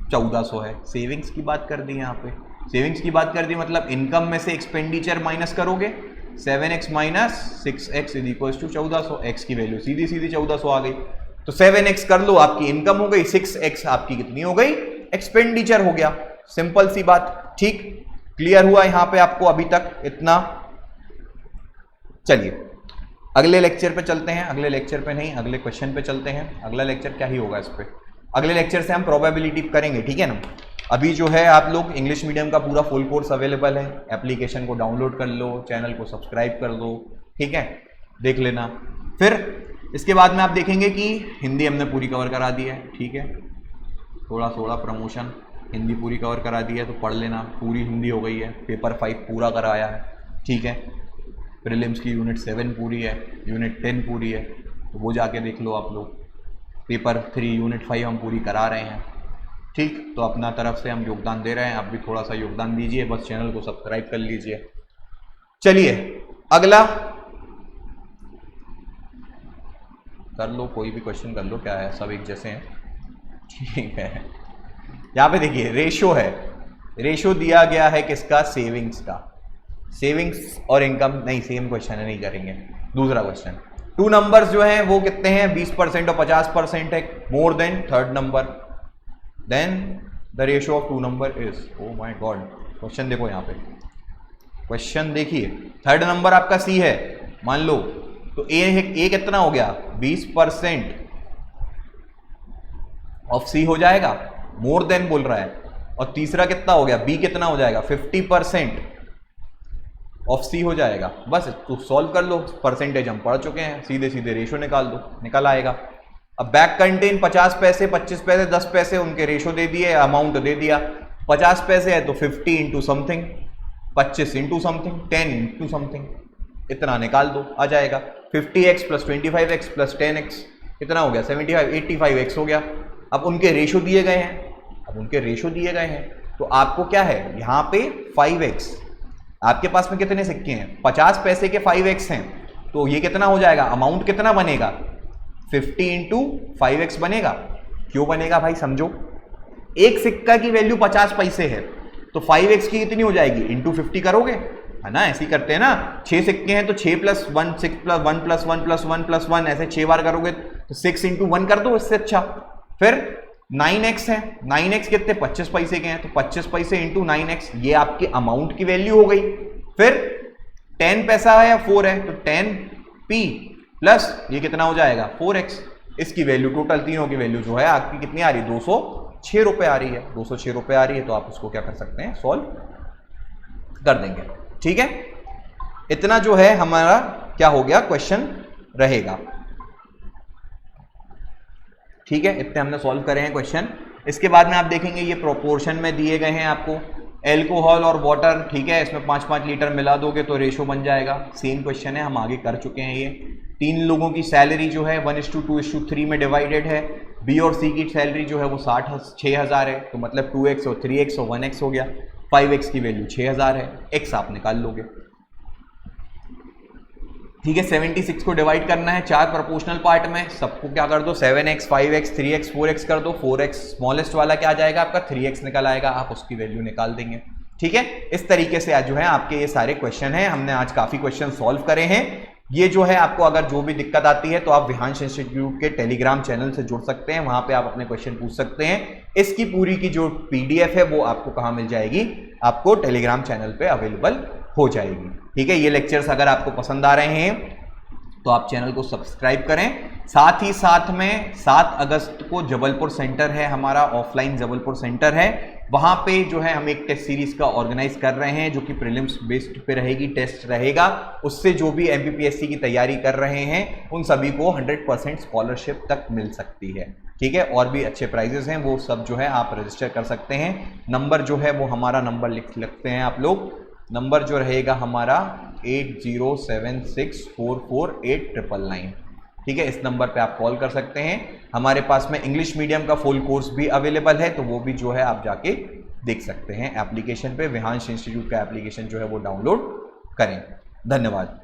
1400 है। सेविंग्स की बात कर दी यहाँ पे, सेविंग्स की बात कर दी, मतलब इनकम में से एक्सपेंडिचर माइनस करोगे, 7x minus 6x is equal to 1400। x की वैल्यू सीधी सीधी 1400 आ गई, तो 7x कर लो, आपकी इनकम हो गई, 6x आपकी कितनी हो गई, एक्सपेंडिचर हो गया। सिंपल सी बात। ठीक, क्लियर हुआ यहां पे आपको अभी तक इतना। चलिए अगले लेक्चर पे चलते हैं, अगले लेक्चर पे नहीं, अगले क्वेश्चन पे चलते हैं। अगला लेक्चर क्या ही होगा इस पे, अगले लेक्चर से हम प्रोबेबिलिटी करेंगे। ठीक है ना, अभी जो है आप लोग इंग्लिश मीडियम का पूरा फुल कोर्स अवेलेबल है, एप्लीकेशन को डाउनलोड कर लो, चैनल को सब्सक्राइब कर दो। ठीक है, देख लेना। फिर इसके बाद में आप देखेंगे कि हिंदी हमने पूरी कवर करा दी है। ठीक है, थोड़ा थोड़ा प्रमोशन, हिंदी पूरी कवर करा दी है तो पढ़ लेना, पूरी हिंदी हो गई है। पेपर 5 पूरा कराया है। ठीक है, प्रीलिम्स की यूनिट 7 पूरी है, यूनिट 10 पूरी है, तो वो जाके देख लो आप लोग। पेपर 3 यूनिट 5 हम पूरी करा रहे हैं। ठीक, तो अपना तरफ से हम योगदान दे रहे हैं, आप भी थोड़ा सा योगदान दीजिए, बस चैनल को सब्सक्राइब कर लीजिए। चलिए अगला कर लो, कोई भी क्वेश्चन कर लो, क्या है, सब एक जैसे हैं। ठीक है, यहाँ पे देखिए रेशो है, रेशो दिया गया है किसका, सेविंग्स का। सेविंग्स और इनकम नहीं, सेम क्वेश्चन है, नहीं करेंगे। दूसरा क्वेश्चन, 2 नंबर्स जो हैं वो कितने हैं, 20% और 50% है, more than third number, then the ratio of 2 number is, oh my god. Question देखो यहाँ पे, क्वेश्चन देखिए, थर्ड नंबर आपका सी है मान लो, तो ए कितना हो गया, 20% ऑफ सी हो जाएगा, मोर देन बोल रहा है। और तीसरा कितना हो गया, बी कितना हो जाएगा, 50% ऑफ सी हो जाएगा। बस तो सॉल्व कर लो, परसेंटेज हम पढ़ चुके हैं, सीधे सीधे रेशो निकाल दो, निकल आएगा। अब बैक कंटेन 50 पैसे, 25 पैसे, 10 पैसे, उनके रेशो दे दिए, अमाउंट दे दिया। 50 पैसे है तो 50 into something, 25 into something, 10 into something, इतना निकाल दो, आ जाएगा। 50x plus 25x plus 10x कितना हो गया, 75, 85x हो गया। अब उनके रेशो दिए गए हैं, अब उनके रेशो दिए गए हैं, तो आपको क्या है यहाँ पे 5x, आपके पास में कितने सिक्के हैं, 50 पैसे के 5x हैं, तो ये कितना हो जाएगा, अमाउंट कितना बनेगा, 50 इंटू 5x बनेगा। क्यों बनेगा भाई, समझो, एक सिक्का की वैल्यू 50 पैसे है, तो 5x की कितनी हो जाएगी, इंटू 50 करोगे, है ना, ऐसे ही करते हैं ना। 6 सिक्के हैं तो 6 plus 1, 6 plus 1 plus 1 plus 1 plus 1, ऐसे 6 बार करोगे तो 6 इंटू 1 कर दो, इससे अच्छा। फिर 9x है, 9x कितने, 25 पैसे के हैं, तो 25 पैसे इंटू 9x, ये आपके अमाउंट की वैल्यू हो गई। फिर 10 पैसा है या 4 है, तो 10p प्लस ये कितना हो जाएगा, 4x, इसकी वैल्यू टोटल तीनों की वैल्यू जो है आपकी कितनी आ रही है, 206 रुपए आ रही है। 206 रुपए आ रही है, तो आप उसको क्या कर सकते हैं, सॉल्व कर देंगे। ठीक है, इतना जो है हमारा क्या हो गया, क्वेश्चन रहेगा। ठीक है, इतने हमने सॉल्व करे हैं क्वेश्चन। इसके बाद में आप देखेंगे ये प्रोपोर्शन में दिए गए हैं आपको, एल्कोहल और वाटर। ठीक है, इसमें 5-5 लीटर मिला दोगे तो रेशो बन जाएगा। सेम क्वेश्चन है, हम आगे कर चुके हैं ये। 3 लोगों की सैलरी जो है 1:2:3 में डिवाइडेड है। बी और सी की सैलरी जो है वो 6,000 है, तो मतलब 2x और 3x और 1x हो गया। 5x की वैल्यू 6,000 है, x आप निकाल लोगे। ठीक है, 76 को डिवाइड करना है 4 प्रोपोर्शनल पार्ट में, सबको क्या कर दो, 7x, 5x, 3x, 4x कर दो। 4x स्मॉलेस्ट वाला क्या आ जाएगा आपका, 3x निकल आएगा, आप उसकी वैल्यू निकाल देंगे। ठीक है, इस तरीके से आज जो है आपके ये सारे क्वेश्चन हैं। हमने आज काफी क्वेश्चन सॉल्व करे हैं। ये जो है आपको अगर जो भी दिक्कत आती है तो आप विहांश इंस्टीट्यूट के टेलीग्राम चैनल से जुड़ सकते हैं, वहां पे आप अपने क्वेश्चन पूछ सकते हैं। इसकी पूरी की जो PDF है वो आपको कहाँ मिल जाएगी, आपको टेलीग्राम चैनल पे अवेलेबल हो जाएगी। ठीक है, ये लेक्चर्स अगर आपको पसंद आ रहे हैं तो आप चैनल को सब्सक्राइब करें। साथ ही साथ में 7 अगस्त को जबलपुर सेंटर है हमारा, ऑफलाइन जबलपुर सेंटर है, वहां पे जो है हम एक टेस्ट सीरीज का ऑर्गेनाइज कर रहे हैं जो कि प्रीलिम्स बेस्ड पे रहेगी, टेस्ट रहेगा। उससे जो भी एमपीपीएससी की तैयारी कर रहे हैं उन सभी को 100% स्कॉलरशिप तक मिल सकती है। ठीक है, और भी अच्छे प्राइजेस हैं, वो सब जो है आप रजिस्टर कर सकते हैं। नंबर जो है वो हमारा नंबर लिख सकते हैं आप लोग, नंबर जो रहेगा हमारा 8076448999। ठीक है, इस नंबर पे आप कॉल कर सकते हैं। हमारे पास में इंग्लिश मीडियम का फुल कोर्स भी अवेलेबल है, तो वो भी जो है आप जाके देख सकते हैं एप्लीकेशन पे। विहांश इंस्टीट्यूट का एप्लीकेशन जो है वो डाउनलोड करें। धन्यवाद।